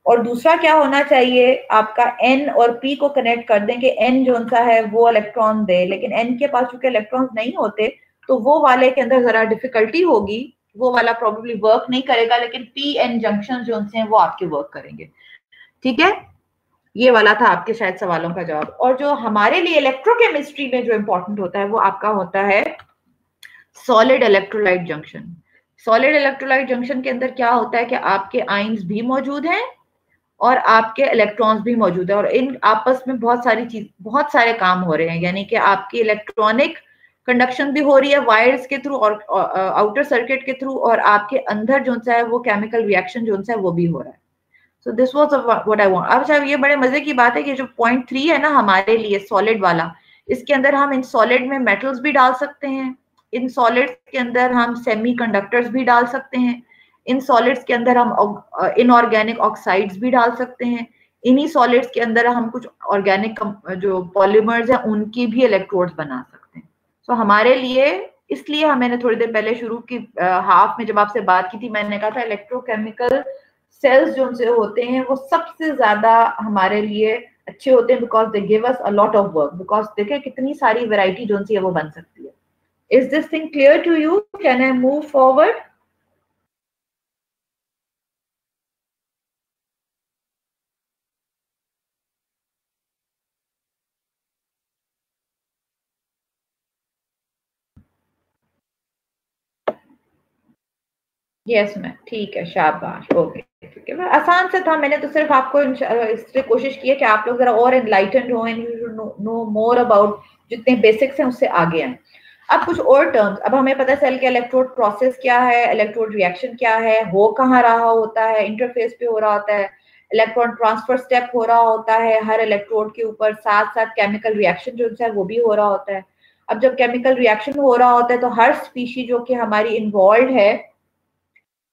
और दूसरा क्या होना चाहिए? आपका एन और पी को कनेक्ट कर दें कि एन जो सा है वो इलेक्ट्रॉन दे, लेकिन एन के पास चूंकि इलेक्ट्रॉन्स नहीं होते, तो वो वाले के अंदर जरा डिफिकल्टी होगी, वो वाला प्रोबेबली वर्क नहीं करेगा, लेकिन पी एन जंक्शन जो हैं वो आपके वर्क करेंगे। ठीक है, ये वाला था आपके शायद सवालों का जवाब। और जो हमारे लिए इलेक्ट्रोकेमिस्ट्री में जो इंपॉर्टेंट होता है वो आपका होता है solid electrolyte junction. Solid electrolyte junction के अंदर क्या होता है कि आपके आयंस भी मौजूद हैं और आपके इलेक्ट्रॉन्स भी मौजूद है, और इन आपस में बहुत सारे काम हो रहे हैं। यानी कि आपकी इलेक्ट्रॉनिक कंडक्शन भी हो रही है वायर्स के थ्रू और आउटर सर्किट के थ्रू, और आपके अंदर जो सा है वो केमिकल रिएक्शन जो सा है वो भी हो रहा है। So this was what I want. अब शायद ये बड़े मजे की बात है कि जो पॉइंट 3 है ना हमारे लिए सॉलिड वाला, इसके अंदर हम इन सॉलिड में मेटल्स भी डाल सकते हैं, इन सॉलिड्स के अंदर हम सेमी कंडक्टर्स भी डाल सकते हैं, इन सॉलिड्स के अंदर हम इनऑर्गेनिक ऑक्साइड्स भी डाल सकते हैं, इन्हीं सॉलिड्स के अंदर हम कुछ ऑर्गेनिक जो पॉलीमर्स हैं उनकी भी इलेक्ट्रोड्स बना सकते हैं। सो हमारे लिए, इसलिए मैंने थोड़ी देर पहले शुरू की हाफ में जब आपसे बात की थी, मैंने कहा था इलेक्ट्रोकेमिकल सेल्स जो से होते हैं वो सबसे ज्यादा हमारे लिए अच्छे होते हैं, because they give us a lot of work. Because देखिए कितनी सारी वैरायटी जो सी है वो बन सकती है। Is this thing clear to you? Can I move forward? Yes ma'am, ठीक है, शाबाश, ओके, ठीक है। आसान से था, मैंने तो सिर्फ आपको इससे कोशिश की है कि आप लोग जरा और एनलाइटेंड हो and you know more about जितने बेसिक्स हैं उससे आगे आए। अब कुछ और टर्म्स, अब हमें पता चल गया इलेक्ट्रोड प्रोसेस क्या है, इलेक्ट्रोड रिएक्शन क्या है, हो कहाँ रहा होता है, इंटरफेस पे हो रहा होता है, इलेक्ट्रॉन ट्रांसफर स्टेप हो रहा होता है हर इलेक्ट्रोड के ऊपर, साथ साथ केमिकल रिएक्शन जो है वो भी हो रहा होता है। अब जब केमिकल रिएक्शन हो रहा होता है तो हर स्पीशी जो कि हमारी इन्वॉल्व है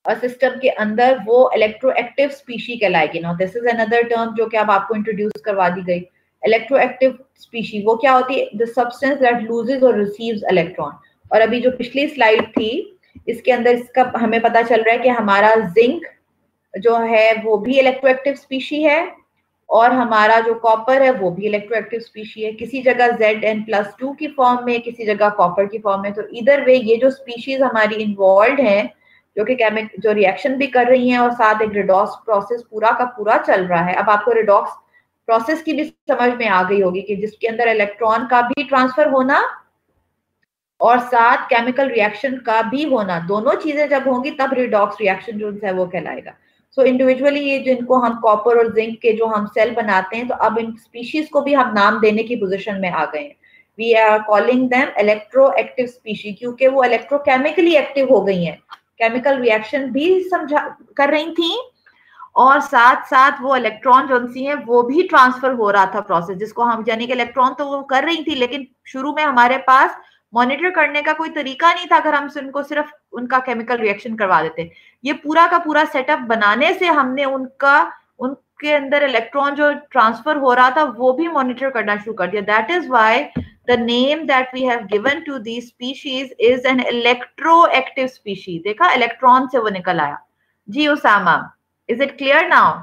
सिस्टम के अंदर वो इलेक्ट्रोएक्टिव स्पीशी कहलाएगी। ना दिस इज अनदर टर्म जो कि अब आपको इंट्रोड्यूस करवा दी गई। इलेक्ट्रोएक्टिव स्पीशी वो क्या होती है? द सब्सटेंस दैट लूजेस और रिसीव्स इलेक्ट्रॉन। और अभी जो पिछली स्लाइड थी इसके अंदर इसका हमें पता चल रहा है कि हमारा जिंक जो है वो भी इलेक्ट्रोएक्टिव स्पीशी है और हमारा जो कॉपर है वो भी इलेक्ट्रोएक्टिव स्पीशी है। किसी जगह Zn+2 की फॉर्म में, किसी जगह कॉपर की फॉर्म में। तो इधर वे ये जो स्पीशीज हमारी इन्वॉल्व हैं जो कि जो रिएक्शन भी कर रही हैं और साथ एक रिडॉक्स प्रोसेस पूरा का पूरा चल रहा है। अब आपको रिडॉक्स प्रोसेस की भी समझ में आ गई होगी कि जिसके अंदर इलेक्ट्रॉन का भी ट्रांसफर होना और साथ केमिकल रिएक्शन का भी होना, दोनों चीजें जब होंगी तब रिडॉक्स रिएक्शन जो है वो कहलाएगा। सो इंडिविजुअली ये जिनको हम कॉपर और जिंक के जो हम सेल बनाते हैं, तो अब इन स्पीशीज को भी हम नाम देने की पोजीशन में आ गए हैं। We are calling them electroactive species, क्योंकि वो इलेक्ट्रोकेमिकली एक्टिव हो गई हैं, केमिकल रिएक्शन भी समझा कर रही थी और साथ साथ वो इलेक्ट्रॉन जो सी है वो भी ट्रांसफर हो रहा था प्रोसेस, जिसको हम यानी कि इलेक्ट्रॉन तो वो कर रही थी लेकिन शुरू में हमारे पास मॉनिटर करने का कोई तरीका नहीं था अगर हम उनको सिर्फ उनका केमिकल रिएक्शन करवा देते। ये पूरा का पूरा सेटअप बनाने से हमने उनके अंदर इलेक्ट्रॉन जो ट्रांसफर हो रहा था वो भी मॉनिटर करना शुरू कर दिया। That is why the name that we have given to these species is an electroactive species. देखा, इलेक्ट्रॉन से वो निकल आया। जी Usama, is it clear now?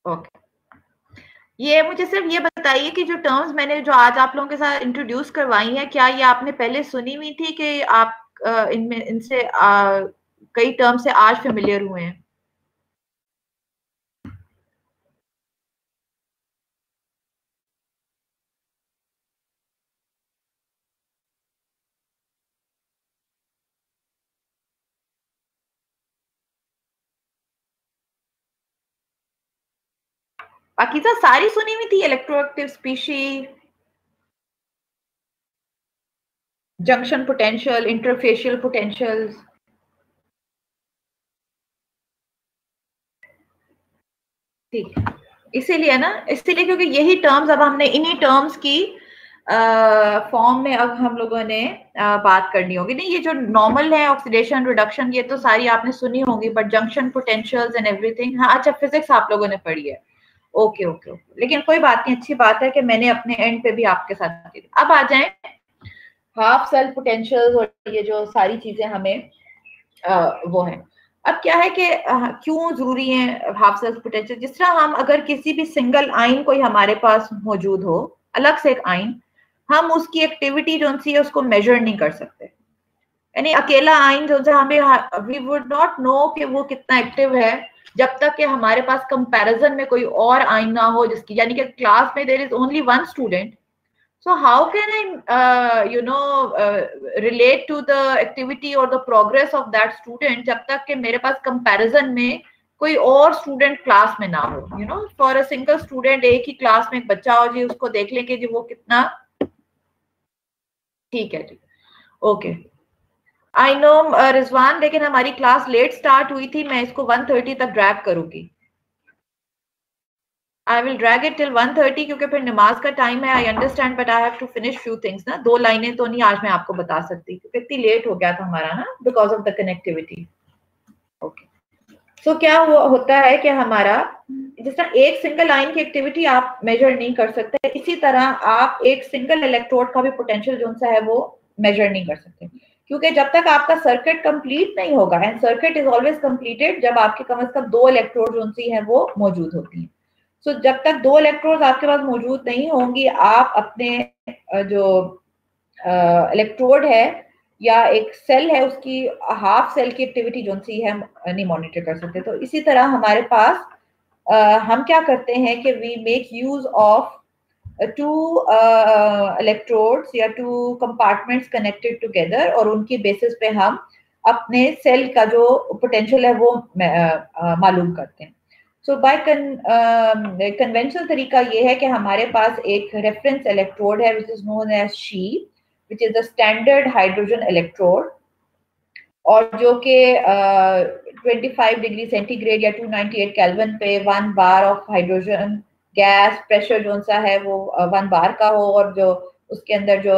Okay, ये मुझे सिर्फ ये बताइए कि जो टर्म्स मैंने जो आज आप लोगों के साथ इंट्रोड्यूस करवाई हैं, क्या ये आपने पहले सुनी हुई थी कि आप इनमें इनसे कई टर्म से आज फेमिलियर हुए हैं? पाकिज़ा सारी सुनी हुई थी, electroactive species, junction potential, interfacial potentials? ठीक, इसीलिए ना, इसीलिए क्योंकि यही टर्म्स अब हमने इन्हीं टर्म्स की फॉर्म में अब हम लोगों ने बात करनी होगी। नहीं, ये जो नॉर्मल है ऑक्सीडेशन रिडक्शन ये तो सारी आपने सुनी होगी, but junction potentials and everything, हाँ अच्छा फिजिक्स आप लोगों ने पढ़ी है। ओके ओके ओके, लेकिन कोई बात नहीं, अच्छी बात है कि मैंने अपने एंड पे भी आपके साथ की। अब आ जाए हाफ सेल पोटेंशियल्स और ये जो सारी चीजें हमें वो है। अब क्या है कि क्यों जरूरी है हाफ सेल पोटेंशियल? जिस तरह हम अगर किसी भी सिंगल आयन कोई हमारे पास मौजूद हो, अलग से एक आयन, हम उसकी एक्टिविटी जो सी है उसको मेजर नहीं कर सकते। यानी अकेला आयन जो हमें, वी वुड नॉट नो कि वो कितना एक्टिव है जब तक कि हमारे पास कंपैरिजन में कोई और आयन ना हो जिसकी, यानी कि क्लास में there is only one student, so how can I relate to the activity or the progress of that student जब तक कि मेरे पास कंपैरिजन में कोई और स्टूडेंट क्लास में ना हो। फॉर अ सिंगल स्टूडेंट, एक ही क्लास में एक बच्चा हो जी, उसको देख लेंगे जी वो कितना ठीक है जी। ओके, आई नो रिजवान, लेकिन हमारी क्लास लेट स्टार्ट हुई थी, मैं इसको 1:30 तक ड्रैग करूंगी। I will drag it till 1:30 क्योंकि फिर नमाज का टाइम है। I understand but I have to finish few things ना। 2 लाइनें तो नहीं आज मैं आपको बता सकती क्योंकि इतनी लेट हो गया था हमारा ना, because of the connectivity. Okay, so क्या हुआ होता है कि हमारा जिस तरह एक सिंगल लाइन की एक्टिविटी आप मेजर नहीं कर सकते, इसी तरह आप एक सिंगल इलेक्ट्रोड का भी पोटेंशियल जो सा है वो मेजर नहीं कर सकते, क्योंकि जब तक आपका सर्किट कंप्लीट नहीं होगा, and circuit is always completed जब आपके कम से कम 2 इलेक्ट्रोड जो सी है वो मौजूद होती हैं। सो जब तक 2 इलेक्ट्रोड आपके पास मौजूद नहीं होंगी, आप अपने जो इलेक्ट्रोड है या एक सेल है उसकी हाफ सेल की एक्टिविटी जो सी है नहीं मॉनिटर कर सकते। तो इसी तरह हमारे पास हम क्या करते हैं कि we make use of 2 electrodes या 2 कंपार्टमेंट्स कनेक्टेड टुगेदर, और उनकी बेसिस पे हम अपने सेल का जो पोटेंशियल है वो मालूम करते हैं। सो बाय कन्वेंशनल तरीका ये है कि हमारे पास एक रेफरेंस इलेक्ट्रोड है which is known as SHE, which is the standard hydrogen electrode, और जो कि 25 डिग्री सेंटीग्रेड या 298 केल्विन पे 1 बार ऑफ हाइड्रोजन गैस प्रेशर जो सा है वो 1 बार का हो, और जो उसके अंदर जो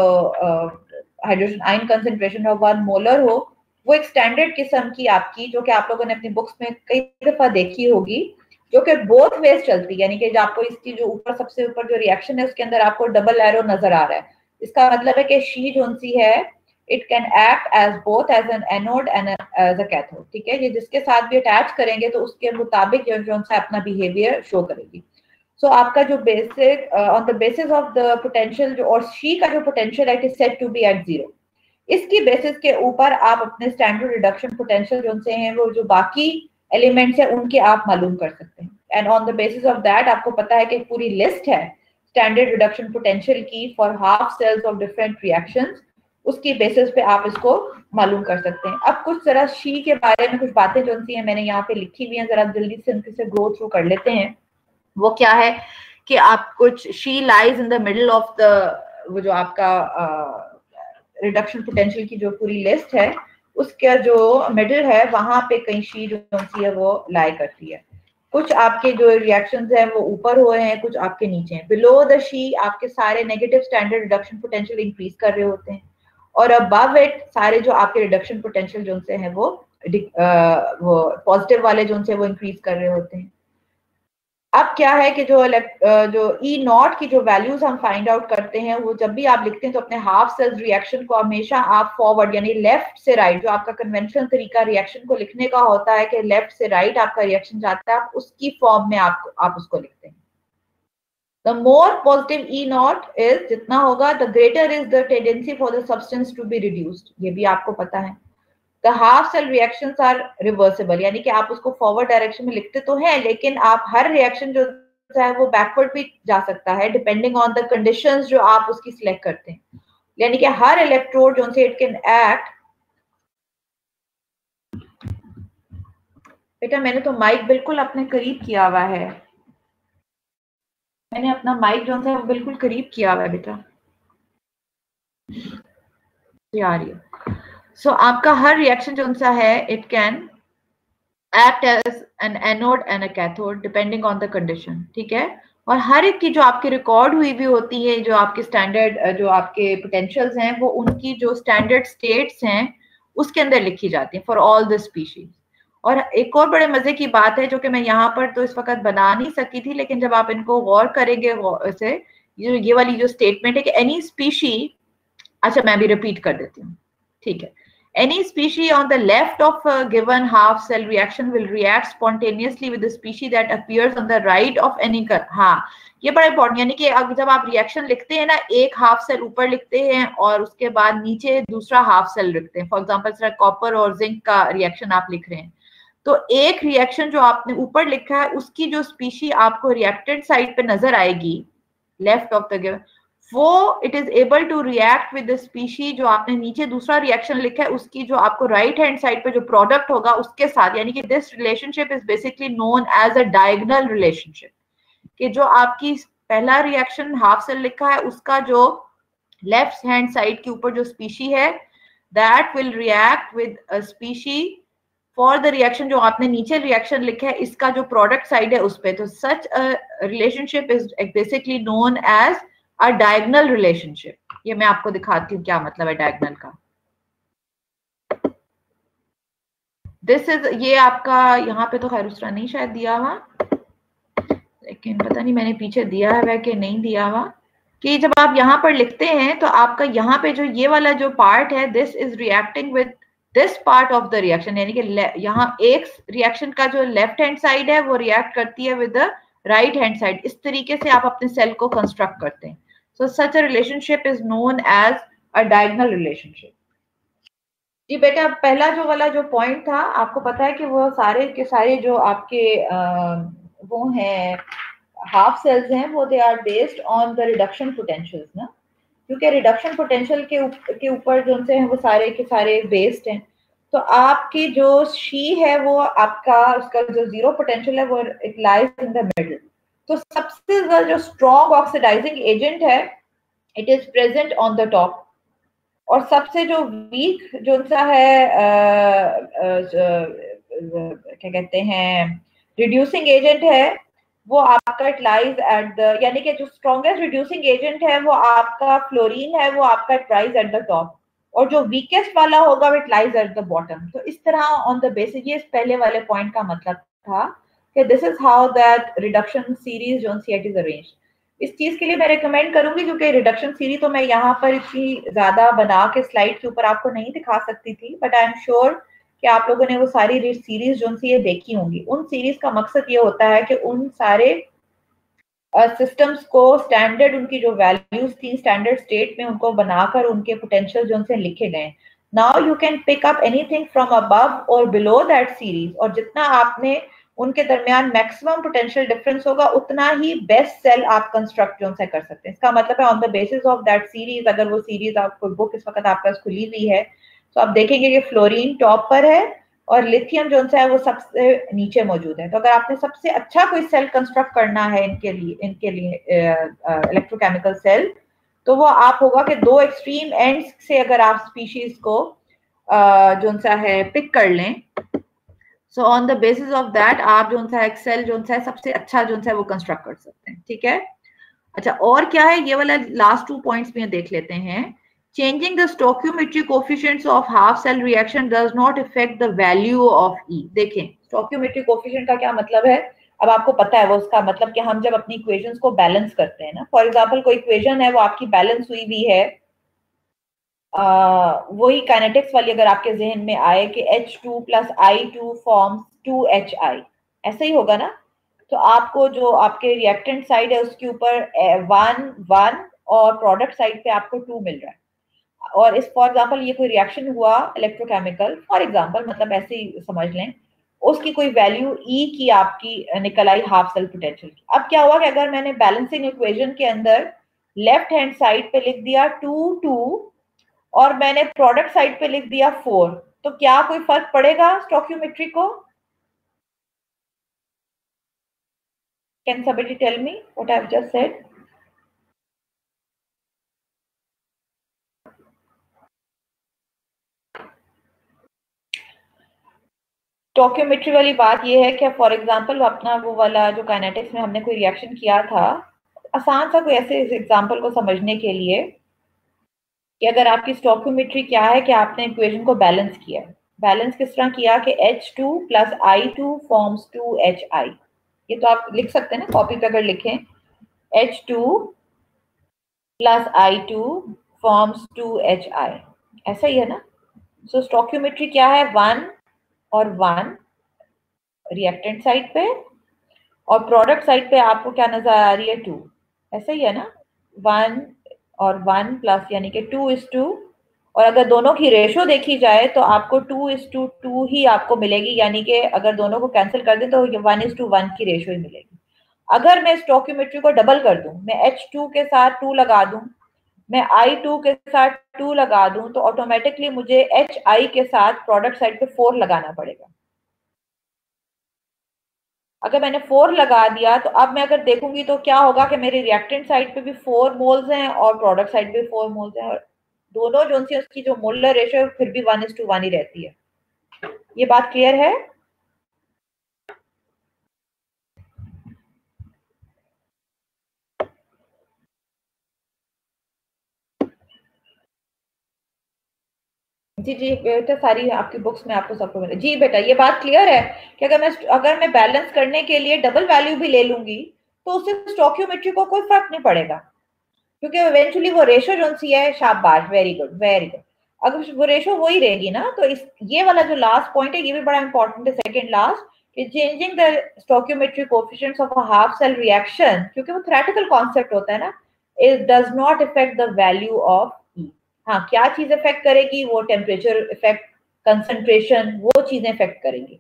हाइड्रोजन आयन कंसेंट्रेशन हो 1 मोलर हो, वो एक स्टैंडर्ड किस्म की आपकी, जो कि आप लोगों ने अपनी बुक्स में कई दफा देखी होगी, जो कि बोथ वेज चलती है, यानी कि जो आपको इसकी जो ऊपर सबसे ऊपर जो रिएक्शन है उसके अंदर आपको डबल एरो नजर आ रहा है। इसका मतलब है कि शी जो सी है it can act as both as an anode and as a cathode, ठीक है। ये जिसके साथ भी अटैच करेंगे तो उसके मुताबिक जो सा अपना बिहेवियर शो करेगी। सो आपका जो basic on the basis of the potential जो और शी का जो पोटेंशियल है it is set to be at 0, इसकी बेसिस के ऊपर आप अपने स्टैंडर्ड रिडक्शन पोटेंशियल जो से हैं वो जो बाकी एलिमेंट्स है उनके आप मालूम कर सकते हैं। And on the basis of that आपको पता है कि पूरी लिस्ट है स्टैंडर्ड रिडक्शन पोटेंशियल की for half cells of different reactions, उसकी बेसिस पे आप इसको मालूम कर सकते हैं। अब कुछ जरा शी के बारे में कुछ बातें जो सी हैं मैंने यहाँ पे लिखी हुई हैं, जरा जल्दी से उनसे गो थ्रू कर लेते हैं। वो क्या है कि आप कुछ she lies in the middle of the, वो जो आपका रिडक्शन पोटेंशियल की जो पूरी लिस्ट है उसका जो मिडल है वहां पे कहीं शी जो सी है वो लाई करती है। कुछ आपके जो रिएक्शंस हैं वो ऊपर हो रहे हैं, कुछ आपके नीचे हैं। बिलो द शी आपके सारे negative standard reduction potential increase कर रहे होते हैं, और अबव इट सारे जो आपके रिडक्शन पोटेंशियल जो से हैं वो पॉजिटिव वाले जो से वो इंक्रीज कर रहे होते हैं। अब क्या है कि जो ई नॉट की जो वैल्यूज हम फाइंड आउट करते हैं वो जब भी आप लिखते हैं तो अपने हाफ सेल्स रिएक्शन को हमेशा आप फॉरवर्ड यानी लेफ्ट से राइट, जो आपका कन्वेंशनल तरीका रिएक्शन को लिखने का होता है कि लेफ्ट से राइट आपका रिएक्शन जाता है, आप उसकी फॉर्म में आप उसको लिखते हैं। The more positive E naught is, जितना होगा the greater is the tendency for the substance to be reduced, ये भी आपको पता है। The half cell reactions are reversible, यानी कि आप उसको फॉरवर्ड डायरेक्शन में लिखते तो हैं लेकिन आप हर रिएक्शन जो है वो बैकवर्ड भी जा सकता है डिपेंडिंग ऑन द कंडीशंस जो आप उसकी सिलेक्ट करते हैं। यानी कि हर इलेक्ट्रोड जो से इट कैन एक्ट। बेटा मैंने तो माइक बिल्कुल अपने करीब किया हुआ है, मैंने अपना माइक जो है वो बिल्कुल करीब किया हुआ है बेटा, आ रही है। सो आपका हर रिएक्शन जो सा है it can act as an anode and a cathode depending on the condition, ठीक है। और हर एक की जो आपकी रिकॉर्ड हुई भी होती है, जो आपके स्टैंडर्ड जो आपके पोटेंशियल्स हैं वो उनकी जो स्टैंडर्ड स्टेट्स हैं उसके अंदर लिखी जाती है फॉर ऑल द स्पीशीज। और एक और बड़े मजे की बात है जो कि मैं यहाँ पर तो इस वक्त बना नहीं सकी थी, लेकिन जब आप इनको गौर करेंगे से ये वाली जो स्टेटमेंट है कि एनी स्पीशी, अच्छा मैं भी रिपीट कर देती हूँ, ठीक है। Any species on the left of a given half cell reaction will react spontaneously with the species that appears on the right of any हाँ ये बड़ा इंपॉर्टेंट, यानी कि जब आप रिएक्शन लिखते हैं ना एक हाफ सेल ऊपर लिखते हैं और उसके बाद नीचे दूसरा हाफ सेल लिखते हैं। फॉर एग्जांपल कॉपर और जिंक का रिएक्शन आप लिख रहे हैं तो एक रिएक्शन जो आपने ऊपर लिखा है उसकी जो स्पीशी आपको रिएक्टेड साइड पे नजर आएगी लेफ्ट ऑफ द गिवन, वो it is able to react with the species जो आपने नीचे दूसरा रिएक्शन लिखा है उसकी जो आपको राइट हैंड साइड पे जो प्रोडक्ट होगा उसके साथ। यानी कि this relationship is basically known as a diagonal relationship, कि जो आपकी पहला रिएक्शन हाफ सेल लिखा है उसका जो लेफ्ट हैंड साइड के ऊपर जो स्पीशी है that will react with a species for the reaction जो आपने नीचे रिएक्शन लिखा है इसका जो प्रोडक्ट साइड है उस पे। तो such a relationship is basically known as a diagonal relationship. ये मैं आपको दिखाती हूँ क्या मतलब है डायगोनल का। दिस इज, ये आपका यहाँ पे तो खैर उस तरह नहीं शायद दिया हुआ, लेकिन पता नहीं मैंने पीछे दिया है कि नहीं दिया हुआ, कि जब आप यहाँ पर लिखते हैं तो आपका यहाँ पे जो ये वाला जो पार्ट है this is reacting with this part of the reaction, यानी कि यहाँ एक रिएक्शन का जो लेफ्ट हैंड साइड है वो रिएक्ट करती है with the right hand side. इस तरीके से आप अपने सेल को कंस्ट्रक्ट करते हैं। So such a relationship is known as a diagonal relationship. जी बेटा पहला जो वाला जो पॉइंट था आपको पता है कि वो सारे के सारे जो आपके वो हैं हाफ सेल्स हैं वो they are based on the reduction potentials ना, क्योंकि रिडक्शन पोटेंशियल के ऊपर जो उनसे हैं वो सारे के सारे बेस्ड हैं। तो आपकी जो शी है वो आपका उसका जो जीरो पोटेंशियल है वो it lies in the middle. तो सबसे ज्यादा जो स्ट्रॉन्ग ऑक्सीडाइजिंग एजेंट है it is present on the top, और सबसे जो वीक जो सा है क्या कहते हैं रिड्यूसिंग एजेंट है, वो आपका इट लाइज एट द, यानी कि जो स्ट्रॉन्गेस्ट रिड्यूसिंग एजेंट है वो आपका फ्लोरीन है, वो आपका it lies at the top, और जो वीकेस्ट वाला होगा it lies at the bottom. तो इस तरह ऑन द बेसिस, ये इस पहले वाले पॉइंट का मतलब था कि this is how that reduction series जो इट इज अरेंज्ड। इस चीज के लिए मैं रिकमेंड करूंगी, क्योंकि रिडक्शन सीरीज तो मैं यहाँ पर इतनी ज्यादा बना के स्लाइड के ऊपर आपको नहीं दिखा सकती थी, बट आई एम श्योर कि आप लोगों ने वो सारी सीरीज जो सी ये देखी होंगी। उन सीरीज का मकसद ये होता है कि उन सारे सिस्टम्स को स्टैंडर्ड, उनकी जो वैल्यूज थी स्टैंडर्ड स्टेट में, उनको बनाकर उनके पोटेंशियल जो उनसे लिखे गए। Now you can pick up anything from above और बिलो दैट सीरीज, और जितना आपने उनके दरमियान मैक्सिमम पोटेंशियल डिफरेंस होगा उतना ही बेस्ट सेल आप कंस्ट्रक्ट जो कर सकते हैं। इसका मतलब है on the basis of that series, अगर वो सीरीज आपको बुक इस वक्त आपके पास खुली हुई है, तो आप देखेंगे कि फ्लोरीन टॉप पर है और लिथियम जो है वो सबसे नीचे मौजूद है। तो अगर आपने सबसे अच्छा कोई सेल कंस्ट्रक्ट करना है इनके लिए इलेक्ट्रोकेमिकल सेल, तो वो आप होगा कि दो एक्सट्रीम एंड्स से अगर आप स्पीशीज को जो है पिक कर लें, so on the basis of that आप जो है एक्सेल जो है सबसे अच्छा जो है वो कंस्ट्रक्ट कर सकते हैं। ठीक है, अच्छा और क्या है, ये वाला लास्ट 2 पॉइंट्स में देख लेते हैं। Changing the stoichiometry coefficients of half cell reaction does not effect the value of E. देखें स्टोक्योमेट्री कोफिशिएंट का क्या मतलब है, अब आपको पता है वो उसका मतलब कि हम जब अपनी इक्वेशंस को बैलेंस करते हैं ना, फॉर एग्जांपल कोई इक्वेशन है वो आपकी बैलेंस हुई भी है, वही काइनेटिक्स वाली अगर आपके जहन में आए कि H2 plus I2 forms 2HI, ऐसा ही होगा ना। तो आपको जो आपके रिएक्टेंट साइड है उसके ऊपर 1 और प्रोडक्ट साइड पे आपको 2 मिल रहा है। और इस फॉर एग्जांपल ये कोई रिएक्शन हुआ इलेक्ट्रोकेमिकल, फॉर एग्जांपल मतलब ऐसे ही समझ लें, उसकी कोई वैल्यू E की आपकी निकल आई हाफ सेल पोटेंशियल की। अब क्या हुआ कि अगर मैंने बैलेंसिंग इक्वेशन के अंदर लेफ्ट हैंड साइड पे लिख दिया 2 और मैंने प्रोडक्ट साइड पे लिख दिया 4, तो क्या कोई फर्क पड़ेगा स्टोक्योमेट्री को? Can somebody tell me what I've just said? Stoichiometry वाली बात ये है कि फॉर एग्जांपल अपना वो वाला जो काइनेटिक्स में हमने कोई रिएक्शन किया था, आसान सा कोई ऐसे एग्जांपल को समझने के लिए कि अगर आपकी स्टोक्योमेट्री क्या है कि आपने इक्वेशन को बैलेंस किया। बैलेंस किस तरह किया कि H2 plus I2 forms 2HI। ये तो आप लिख सकते हैं ना कॉपी पे, अगर लिखें H2 plus I2 forms 2HI, ऐसा ही है ना। सो स्टोक्योमेट्री क्या है, 1 और 1 रिएक्टेंट साइड पे, और प्रोडक्ट साइड पे आपको क्या नजर आ रही है 2, ऐसा ही है ना। 1 और 1 प्लस यानी कि 2:2, और अगर दोनों की रेशो देखी जाए तो आपको 2:2 ही आपको मिलेगी, यानी कि अगर दोनों को कैंसिल कर दें तो 1:1 की रेशो ही मिलेगी। अगर मैं स्टोक्योमेट्री को डबल कर दूं, मैं H2 के साथ 2 लगा दूं, मैं I2 के साथ 2 लगा दूं, तो ऑटोमेटिकली मुझे HI के साथ प्रोडक्ट साइड पे 4 लगाना पड़ेगा। अगर मैंने 4 लगा दिया तो अब मैं अगर देखूंगी तो क्या होगा कि मेरे रिएक्टेंट साइड पे भी 4 मोल्स हैं और प्रोडक्ट साइड पे 4 मोल्स हैं, और दोनों जो सी उसकी जो मोलर रेशो है फिर भी 1:1 ही रहती है। ये बात क्लियर है? जी जी बेटा, सारी आपकी बुक्स में आपको सबको मिले। जी बेटा ये बात क्लियर है कि अगर मैं बैलेंस करने के लिए डबल वैल्यू भी ले लूंगी तो उससे स्टोक्योमेट्री को कोई फर्क नहीं पड़ेगा, क्योंकि इवेंचुअली वो रेशो जो सी है, शाबाश, वेरी गुड वेरी गुड, अगर वो रेशो वही रहेगी ना। तो इस ये वाला जो लास्ट पॉइंट है ये भी बड़ा इंपॉर्टेंट है, सेकंड लास्ट, कि changing the stoichiometry coefficients of a half cell reaction, क्योंकि वो थ्योरेटिकल कॉन्सेप्ट होता है ना, it does not effect the value of E. हाँ, क्या चीज इफेक्ट करेगी, वो टेम्परेचर इफेक्ट, कंसंट्रेशन, वो चीजें इफेक्ट करेंगी।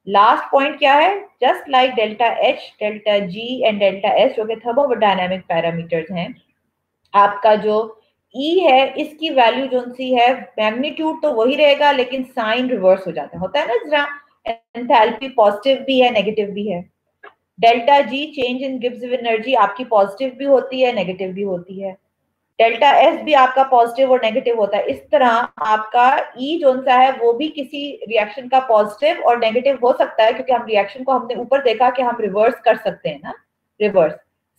लास्ट पॉइंट क्या है, just like delta H, delta G and delta S जो कि थर्मोडायनामिक पैरामीटर्स हैं, आपका जो ई है इसकी वैल्यू जो सी है, मैग्नीट्यूड तो वही रहेगा लेकिन साइन रिवर्स हो जाता है, होता है ना जरा, एंथैल्पी पॉजिटिव भी है नेगेटिव भी है। Delta G change in Gibbs energy आपकी पॉजिटिव भी होती है नेगेटिव भी होती है। डेल्टा एस भी आपका पॉजिटिव और नेगेटिव होता है। इस तरह आपका ई जो सा है वो भी किसी रिएक्शन का पॉजिटिव और नेगेटिव हो सकता है, क्योंकि हम रिएक्शन को हमने ऊपर देखा कि हम रिवर्स कर सकते हैं ना, रिवर्स।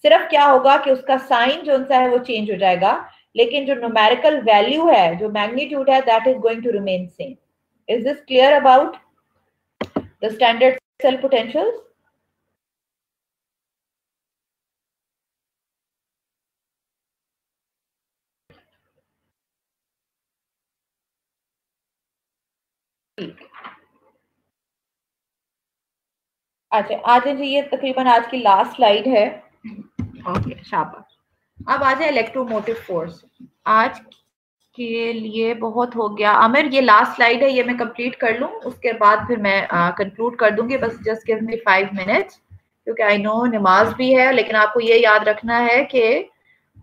सिर्फ क्या होगा कि उसका साइन जो सा है वो चेंज हो जाएगा, लेकिन जो न्यूमेरिकल वैल्यू है, जो मैग्नीट्यूड है, that is going to remain same. Is this clear about the standard cell potential? अच्छा, आज ये तकरीबन आज की लास्ट स्लाइड है। ओके, शाबाश। अब आ जाए इलेक्ट्रोमोटिव फोर्स। आज के लिए बहुत हो गया। आमिर, ये लास्ट स्लाइड है, ये मैं कंप्लीट कर लूं, उसके बाद फिर मैं कंक्लूड कर दूंगी। बस जस्ट गिव मी 5 मिनट्स, क्योंकि आई नो नमाज भी है, लेकिन आपको ये याद रखना है कि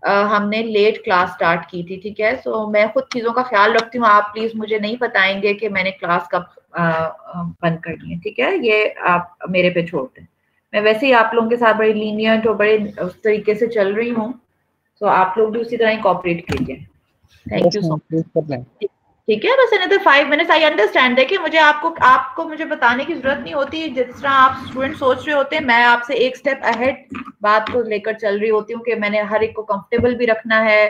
हमने लेट क्लास स्टार्ट की थी, ठीक है? सो मैं खुद चीज़ों का ख्याल रखती हूँ, आप प्लीज मुझे नहीं बताएंगे कि मैंने क्लास कब बंद करनी है, ठीक है? ये आप मेरे पे छोड़ दें। मैं वैसे ही आप लोगों के साथ बड़ी लीनियंट और बड़े उस तरीके से चल रही हूँ, तो आप लोग भी उसी तरह ही कॉपरेट कीजिए। Thank you so much. ठीक है, बस अनदर 5 मिनट्स। I understand. देखिए, मुझे आपको मुझे बताने की जरूरत नहीं होती। जिस तरह आप स्टूडेंट सोच रहे होते हैं, मैं आपसे एक स्टेप अहेड बात को लेकर चल रही होती हूँ कि मैंने हर एक को कंफर्टेबल भी रखना है,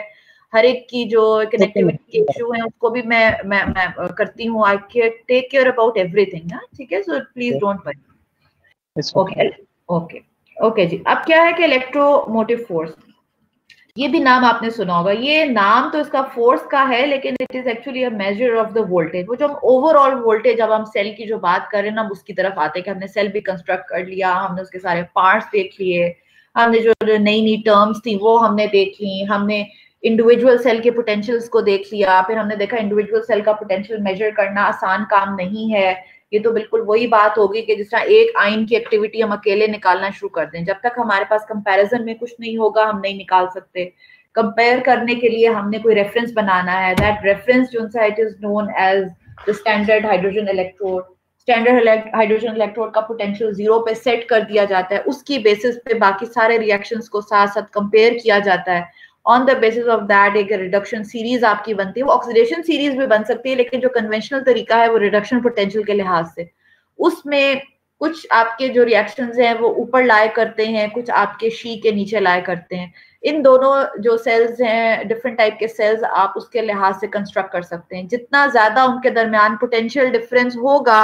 हर एक की जो कनेक्टिविटी के इशू है उसको भी मैं करती हूँ। I take care about everything ना, ठीक है? So please don't worry. Okay okay okay जी। अब क्या है कि इलेक्ट्रोमोटिव फोर्स, ये भी नाम आपने सुना होगा। ये नाम तो इसका फोर्स का है, लेकिन it is actually a measure of the voltage. वो जो हम ओवरऑल वोल्टेज, जब हम सेल की जो बात कर रहे हैं ना, उसकी तरफ आते हैं कि हमने सेल भी कंस्ट्रक्ट कर लिया, हमने उसके सारे पार्ट्स देख लिए, हमने जो नई नई टर्म्स थी वो हमने देख ली, हमने इंडिविजुअल सेल के पोटेंशियल्स को देख लिया, फिर हमने देखा इंडिविजुअल सेल का पोटेंशियल मेजर करना आसान काम नहीं है। ये तो बिल्कुल वही बात होगी कि जिस तरह एक आयन की एक्टिविटी हम अकेले निकालना शुरू कर दें, जब तक हमारे पास कंपैरिजन में कुछ नहीं होगा हम नहीं निकाल सकते। कंपेयर करने के लिए हमने कोई रेफरेंस बनाना है, दैट रेफरेंस जो सा it is known as the standard hydrogen electrode. Standard hydrogen electrode का पोटेंशियल 0 पे सेट कर दिया जाता है, उसकी बेसिस पे बाकी सारे रिएक्शंस को साथ साथ कंपेयर किया जाता है। On the basis of that एक रिडक्शन सीरीज आपकी बनती है। वो ऑक्सीडेशन सीरीज भी बन सकती है, लेकिन जो कन्वेंशनल तरीका है वो रिडक्शन पोटेंशियल के लिहाज से, उसमें कुछ आपके जो रिएक्शंस हैं वो ऊपर लाए करते हैं, कुछ आपके शी के नीचे लाए करते हैं। इन दोनों जो सेल्स हैं, डिफरेंट टाइप के सेल्स, आप उसके लिहाज से कंस्ट्रक्ट कर सकते हैं। जितना ज्यादा उनके दरमियान पोटेंशियल डिफरेंस होगा,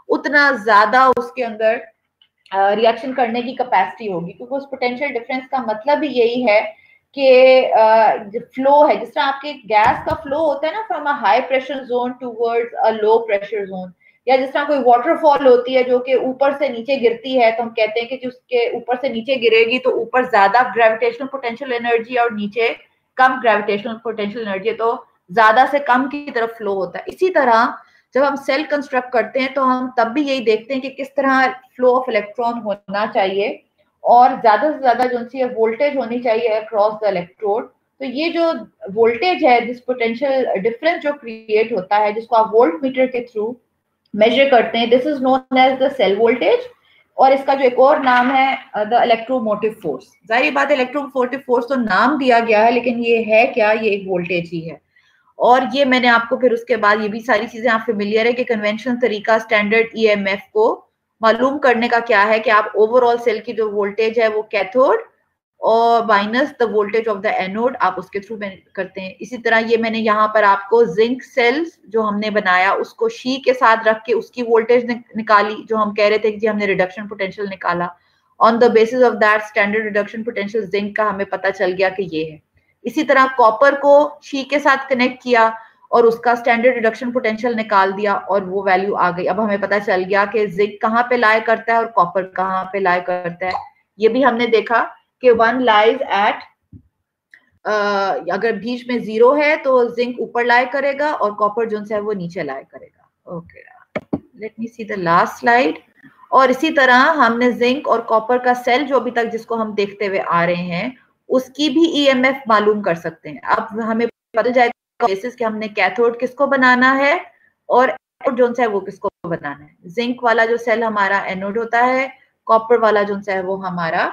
उतना ज्यादा उसके अंदर रिएक्शन करने की कैपेसिटी होगी, क्योंकि उस पोटेंशियल डिफरेंस का मतलब ही यही है कि फ्लो है, जिस तरह आपके गैस का फ्लो होता है ना, from a high pressure zone towards a low pressure zone, या जिस तरह कोई वाटरफॉल होती है जो कि ऊपर से नीचे गिरती है, तो हम कहते हैं कि जो उसके ऊपर से नीचे गिरेगी तो ऊपर ज्यादा ग्रेविटेशनल पोटेंशियल एनर्जी और नीचे कम ग्रेविटेशनल पोटेंशियल एनर्जी, तो ज्यादा से कम की तरफ फ्लो होता है। इसी तरह जब हम सेल कंस्ट्रक्ट करते हैं तो हम तब भी यही देखते हैं कि किस तरह फ्लो ऑफ इलेक्ट्रॉन होना चाहिए, और ज्यादा से ज्यादा जो सी वोल्टेज होनी चाहिए अक्रॉस द इलेक्ट्रोड। तो ये जो वोल्टेज है, जिस पोटेंशियल डिफरेंस जो क्रिएट होता है, जिसको आप वोल्ट मीटर के थ्रू मेजर करते हैं, this is known as the cell voltage. और इसका जो एक और नाम है द इलेक्ट्रोमोटिव फोर्स। जाहिर बात है, इलेक्ट्रोमोटिव फोर्स तो नाम दिया गया है, लेकिन ये है क्या? ये एक वोल्टेज ही है। और ये मैंने आपको फिर उसके बाद ये भी सारी चीजें आप फेमिलियर है कि कन्वेंशनल तरीका स्टैंडर्ड ईएमएफ को मालूम करने का क्या है कि आप ओवरऑल सेल की जो वोल्टेज है वो कैथोड और minus the voltage of the anode, आप उसके थ्रू करते हैं। इसी तरह ये मैंने यहाँ पर आपको जिंक सेल्स जो हमने बनाया उसको शी के साथ रख के उसकी वोल्टेज निकाली, जो हम कह रहे थे कि हमने रिडक्शन पोटेंशियल निकाला। On the basis of that standard reduction potential zinc का हमें पता चल गया कि ये है। इसी तरह कॉपर को शी के साथ कनेक्ट किया और उसका स्टैंडर्ड रिडक्शन पोटेंशियल निकाल दिया और वो वैल्यू आ गई। अब हमें पता चल गया कि जिंक कहाँ पे लाए करता है और कॉपर कहाँ पे लाए करता है। ये भी हमने देखा कि वन लाइज एट, अगर बीच में 0 है तो जिंक ऊपर लाए करेगा और कॉपर जो है वो नीचे लाए करेगा। Okay, let me see the last slide. और इसी तरह हमने जिंक और कॉपर का सेल जो अभी तक जिसको हम देखते हुए आ रहे हैं, उसकी भी ईएमएफ मालूम कर सकते हैं। अब हमें पता जाएगा बेसिस कि हमने कैथोड किसको बनाना है और एनोड जो है वो किसको बनाना है। जिंक वाला जो सेल हमारा एनोड होता है, कॉपर वाला जो है वो हमारा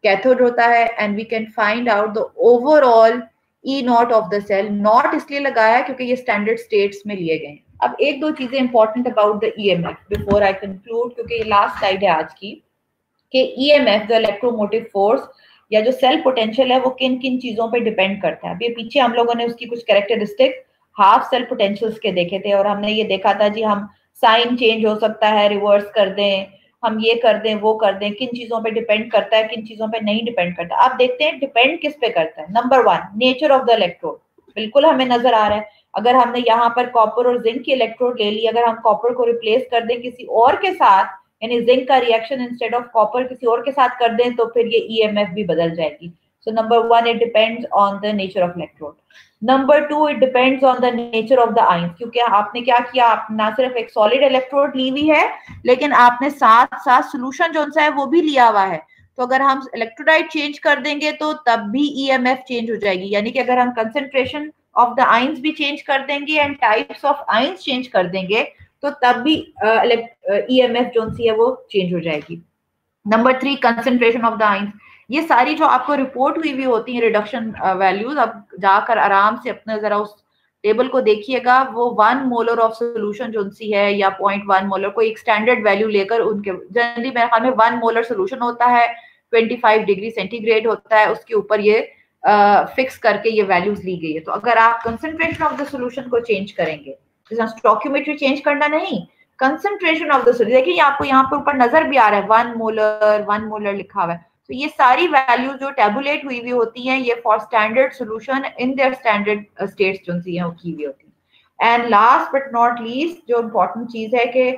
कैथोड होता है, and we can find out the overall E nought of the cell, nought इसलिए लगाया क्योंकि ये स्टैंडर्ड स्टेट्स में लिए गए। अब एक दो चीजें important about the EMF before I conclude, क्योंकि ये लास्ट स्लाइड है आज की, कि ईएमएफ जो इलेक्ट्रोमोटिव फोर्स या जो सेल पोटेंशियल है वो किन किन चीजों पे डिपेंड करता है। अभी पीछे हम लोगों ने उसकी कुछ कैरेक्टरिस्टिक हाफ सेल पोटेंशियल्स के देखे थे, और हमने ये देखा था जी हम साइन चेंज हो सकता है, रिवर्स कर दें, हम ये कर दें वो कर दें, किन चीजों पे डिपेंड करता है, किन चीजों पे नहीं डिपेंड करता। आप देखते हैं डिपेंड किस पे करता है। Number one, nature of the electrode, बिल्कुल हमें नजर आ रहा है। अगर हमने यहाँ पर कॉपर और जिंक की इलेक्ट्रोड ले ली, अगर हम कॉपर को रिप्लेस कर दें किसी और के साथ, यानी जिंक का रिएक्शन इंस्टेड ऑफ कॉपर किसी और के साथ कर दें, तो फिर ये ईएमएफ भी बदल जाएगी। So number one, it depends on the nature of electrode. Number two, it depends on the nature of the ions, क्योंकि आपने क्या किया, आप ना सिर्फ एक सॉलिड इलेक्ट्रोड ली हुई है, लेकिन आपने साथ साथ सोल्यूशन जो सा है वो भी लिया हुआ है। तो अगर हम इलेक्ट्रोलाइट चेंज कर देंगे तो तब भी ईएमएफ चेंज हो जाएगी, यानी कि अगर हम कंसेंट्रेशन ऑफ द आयंस भी चेंज कर देंगे and types of ions change कर देंगे, तो तब भी ईएमएफ जो सी है वो चेंज हो जाएगी। Number three, concentration of the ions. ये सारी जो आपको रिपोर्ट हुई होती है रिडक्शन वैल्यूज, अब जाकर आराम से अपने जरा उस टेबल को देखिएगा, वो 1 मोलर ऑफ सोल्यूशन जो सी है या 0.1 मोलर, कोई एक स्टैंडर्ड वैल्यू लेकर उनके, जनरली मेरे ख्याल में 1 मोलर सोल्यूशन होता है, 25 डिग्री सेंटीग्रेड होता है, उसके ऊपर ये फिक्स करके ये वैल्यूज ली गई है। तो अगर आप कंसेंट्रेशन ऑफ द सोल्यूशन को चेंज करेंगे, स्टोइकियोमेट्री चेंज करना नहीं, कंसेंट्रेशन ऑफ द सोल्यूशन, देखिए आपको यहाँ पर ऊपर नजर भी आ रहा है 1 मोलर लिखा हुआ है। तो ये सारी वैल्यू जो टेबुलेट हुई होती हैं, ये for standard solution in their standard states जो सी हैं वो की हुई होती है। And last but not least, जो इम्पोर्टेंट चीज है कि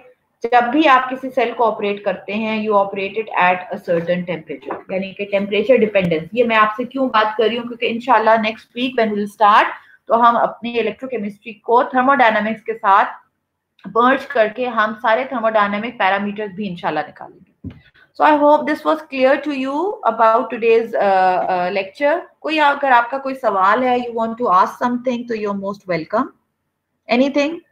जब भी आप किसी सेल को ऑपरेट करते हैं, you operate it at a certain temperature, यानी कि टेम्परेचर डिपेंडेंस। ये मैं आपसे क्यों बात कर रही हूँ, क्योंकि इंशाल्लाह next week when we will start, तो हम अपनी इलेक्ट्रोकेमिस्ट्री को थर्मोडायनामिक्स के साथ मर्ज करके हम सारे थर्मोडायनामिक पैरामीटर्स भी इंशाल्लाह निकालेंगे। So I hope this was clear to you about today's lecture. कोई अगर आपका कोई सवाल है, you want to ask something, तो you're most welcome. Anything?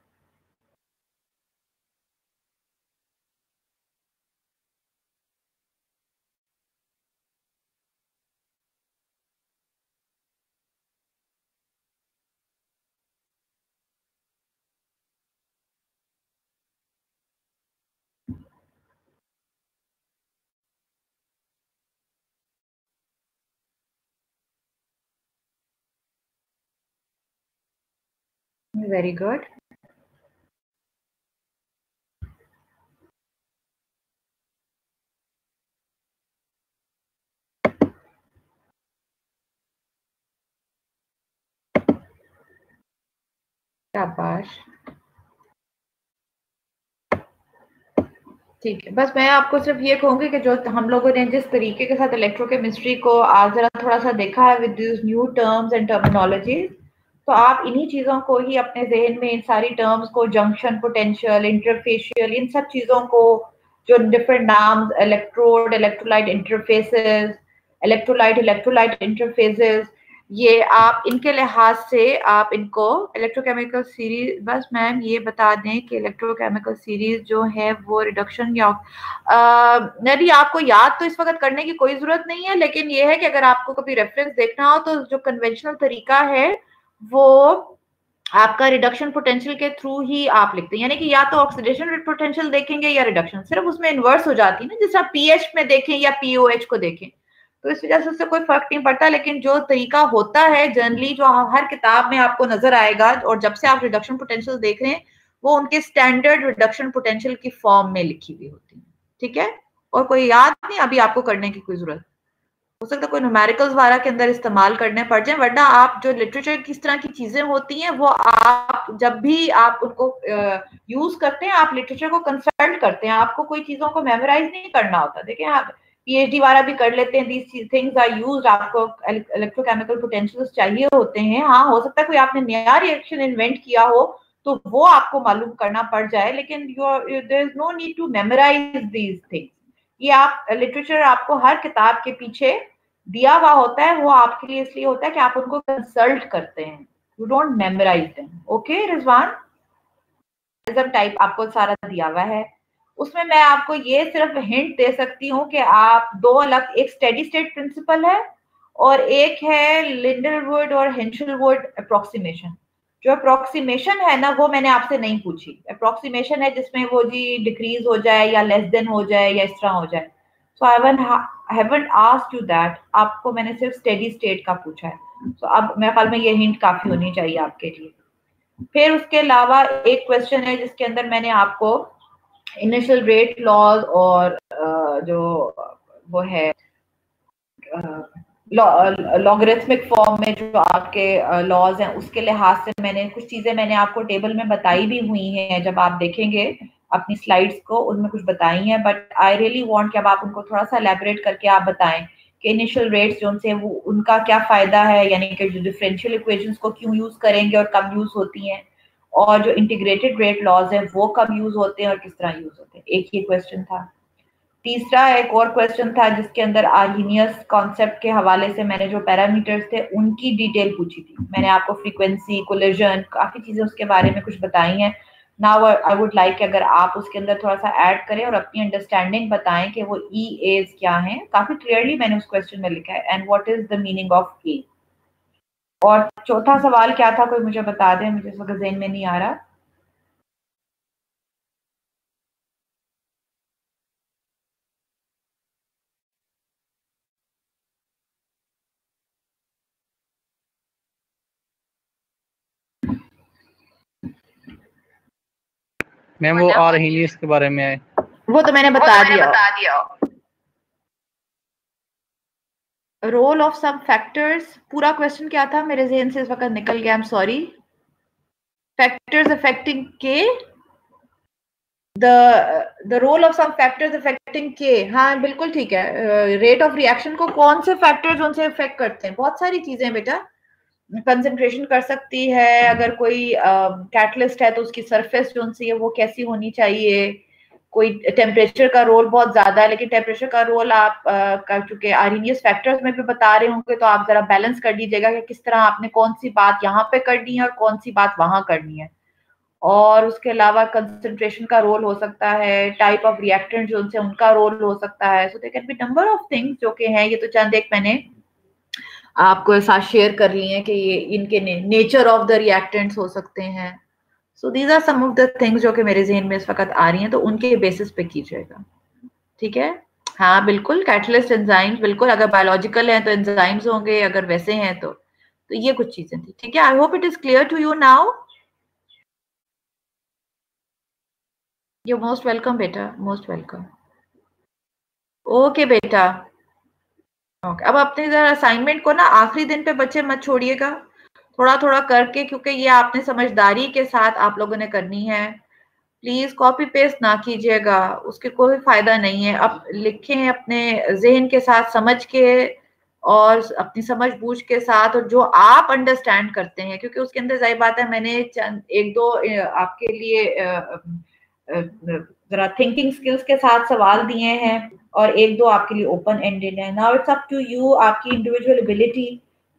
Very good. शाबाश, ठीक है। बस मैं आपको सिर्फ ये कहूंगी कि जो हम लोगों ने जिस तरीके के साथ इलेक्ट्रोकेमिस्ट्री को आज जरा थोड़ा सा देखा है with this new terms and terminologies, तो आप इन्हीं चीजों को ही अपने जहन में, इन सारी टर्म्स को, जंक्शन पोटेंशियल, इंटरफेशियल, इन सब चीजों को, जो डिफरेंट नाम्स, electrode, electrolyte interfaces, electrolyte interfaces, ये आप इनके लिहाज से आप इनको इलेक्ट्रोकेमिकल सीरीज, बस मैम ये बता दें कि इलेक्ट्रोकेमिकल सीरीज जो है वो रिडक्शन या यदि आपको याद तो इस वक्त करने की कोई जरूरत नहीं है, लेकिन ये है कि अगर आपको कभी रेफरेंस देखना हो तो जो कन्वेंशनल तरीका है वो आपका रिडक्शन पोटेंशियल के थ्रू ही आप लिखते हैं, यानी कि या तो ऑक्सीडेशन पोटेंशियल देखेंगे या रिडक्शन, सिर्फ उसमें इन्वर्स हो जाती है ना, जैसे आप पीएच में देखें या पीओएच को देखें, तो इस वजह से उससे कोई फर्क नहीं पड़ता। लेकिन जो तरीका होता है जनरली जो हर किताब में आपको नजर आएगा, और जब से आप रिडक्शन पोटेंशियल देख रहे हैं, वो उनके स्टैंडर्ड रिडक्शन पोटेंशियल की फॉर्म में लिखी हुई होती है, ठीक है। और कोई याद नहीं अभी आपको करने की कोई जरूरत, हो सकता है कोई न्यूमेरिकल्स वाला के अंदर इस्तेमाल करने पड़ जाए, वरना आप जो लिटरेचर किस तरह की चीजें होती हैं वो आप जब भी आप उनको यूज करते हैं, आप लिटरेचर को कंसल्ट करते हैं, आपको कोई चीजों को मेमोराइज नहीं करना होता। देखिए आप पीएचडी वाला भी कर लेते हैं, दीज थिंग्स आर यूज्ड, आपको इलेक्ट्रोकेमिकल पोटेंशियल्स चाहिए होते हैं। हाँ, हो सकता है कोई आपने नया रिएक्शन इन्वेंट किया हो तो वो आपको मालूम करना पड़ जाए, लेकिन there is no need to memorize these things. ये आप लिटरेचर आपको हर किताब के पीछे दिया हुआ होता है, वो आपके लिए इसलिए होता है कि आप उनको कंसल्ट करते हैं, you don't memorize them. Okay Rizwan, type आपको सारा दिया हुआ है, उसमें मैं आपको ये सिर्फ हिंट दे सकती हूँ कि आप दो अलग, एक स्टेडी स्टेट प्रिंसिपल है और एक है लिंडलवुड और हेंशलवुड अप्रोक्सीमेशन। जो अप्रोक्सीमेशन है ना वो मैंने आपसे नहीं पूछी। अप्रोक्सीमेशन है जिसमें वो जी डिक्रीज हो जाए या लेस देन हो जाए या इस तरह हो जाए। So I haven't asked you that, आपको मैंने सिर्फ स्टेडी स्टेट का पूछा है। तो अब मेरे ख्याल में ये हिंट काफी होनी चाहिए आपके लिए। फिर उसके अलावा एक क्वेश्चन है जिसके अंदर मैंने आपको इनिशियल रेट लॉज और जो वो है लॉगरिथमिक फॉर्म में जो आपके लॉज हैं उसके लिहाज से मैंने कुछ चीजें मैंने आपको टेबल में बताई भी हुई हैं, जब आप देखेंगे अपनी स्लाइड्स को उनमें कुछ बताई हैं, बट आई रियली वांट कि अब आप उनको थोड़ा सा एलैबोरेट करके आप बताएं कि इनिशियल रेट्स जो उनसे वो उनका क्या फायदा है, यानी कि जो डिफरेंशियल इक्वेशंस को क्यों यूज करेंगे और कब यूज होती हैं, और जो इंटीग्रेटेड रेट लॉज है वो कब यूज होते हैं और किस तरह यूज होते हैं। एक ही क्वेश्चन था। तीसरा एक और क्वेश्चन था जिसके अंदर आर्हीनियस कॉन्सेप्ट के हवाले से मैंने जो पैरामीटर्स थे उनकी डिटेल पूछी थी। मैंने आपको फ्रीक्वेंसी, कोलिजन, काफी चीजें उसके बारे में कुछ बताई हैं। नाउ आई वुड लाइक अगर आप उसके अंदर थोड़ा सा ऐड करें और अपनी अंडरस्टैंडिंग बताएं कि वो ई एज क्या है। काफी क्लियरली मैंने उस क्वेश्चन में लिखा है, and what is the meaning of A. और चौथा सवाल क्या था, कोई मुझे बता दें, मुझे इस वक्त ज़हन में नहीं आ रहा। मैम वो आर्हीनियस के बारे में है। वो तो मैंने बता दिया। रोल ऑफ सम फैक्टर्स, पूरा क्वेश्चन क्या था मेरे ज़हन से इस वक्त निकल गया, I am sorry. Factors affecting K, the role of some factors affecting K, हाँ बिल्कुल ठीक है। रेट ऑफ रिएक्शन को कौन से फैक्टर्स उनसे अफेक्ट करते हैं? बहुत सारी चीजें बेटा। कंसंट्रेशन कर सकती है, अगर कोई कैटलिस्ट है तो उसकी सरफेस जो उनसे है वो कैसी होनी चाहिए। कोई टेम्परेचर का रोल बहुत ज्यादा है, लेकिन टेम्परेचर का रोल आप कर चुके आर्हीनियस फैक्टर्स में भी बता रहे होंगे, तो आप जरा बैलेंस कर दीजिएगा कि किस तरह आपने कौन सी बात यहाँ पे करनी है और कौन सी बात वहां करनी है। और उसके अलावा कंसंट्रेशन का रोल हो सकता है, टाइप ऑफ रिएक्टेंट जो उनसे उनका रोल हो सकता है। So there can be number of things जो कि हैं। ये तो चंद एक मैंने आपको साथ शेयर कर लिए हैं कि ये इनके नेचर ऑफ द रिएक्टेंट्स हो सकते हैं। So these are some of the things जो कि मेरे ज़हन में इस वक्त आ रही हैं, तो उनके बेसिस पे कीजिएगा, ठीक है। हाँ बिल्कुल, कैटलिस्ट एंजाइम्स, बिल्कुल अगर बायोलॉजिकल हैं तो एंजाइम्स होंगे, अगर वैसे हैं तो ये कुछ चीजें थी, ठीक है। I hope it is clear to you now. You most welcome बेटा, मोस्ट वेलकम। ओके बेटा, ओके। अब अपने जरा असाइनमेंट को ना आखिरी दिन पे बच्चे मत छोड़िएगा, थोड़ा थोड़ा करके, क्योंकि ये आपने समझदारी के साथ आप लोगों ने करनी है। प्लीज कॉपी पेस्ट ना कीजिएगा, उसके कोई फायदा नहीं है। अब लिखें अपने जहन के साथ, समझ के और अपनी समझ बूझ के साथ, और जो आप अंडरस्टैंड करते हैं, क्योंकि उसके अंदर जाहिर बात है मैंने एक दो आपके लिए जरा थिंकिंग स्किल्स के साथ सवाल दिए हैं और एक दो आपके लिए ओपन एंडेड है। Now it's up to you, आपकी individual ability,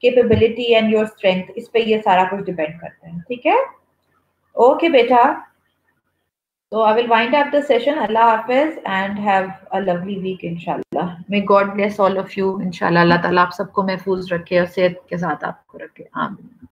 capability and your strength, इस पे ये सारा कुछ डिपेंड करता है, ठीक है। ओके बेटा, so I will wind up the session. Allah Hafiz and have a lovely week inshallah. May God bless all of you inshallah. Allah Taala आप सबको महफूज रखे और सेहत के साथ आपको रखे, आमीन।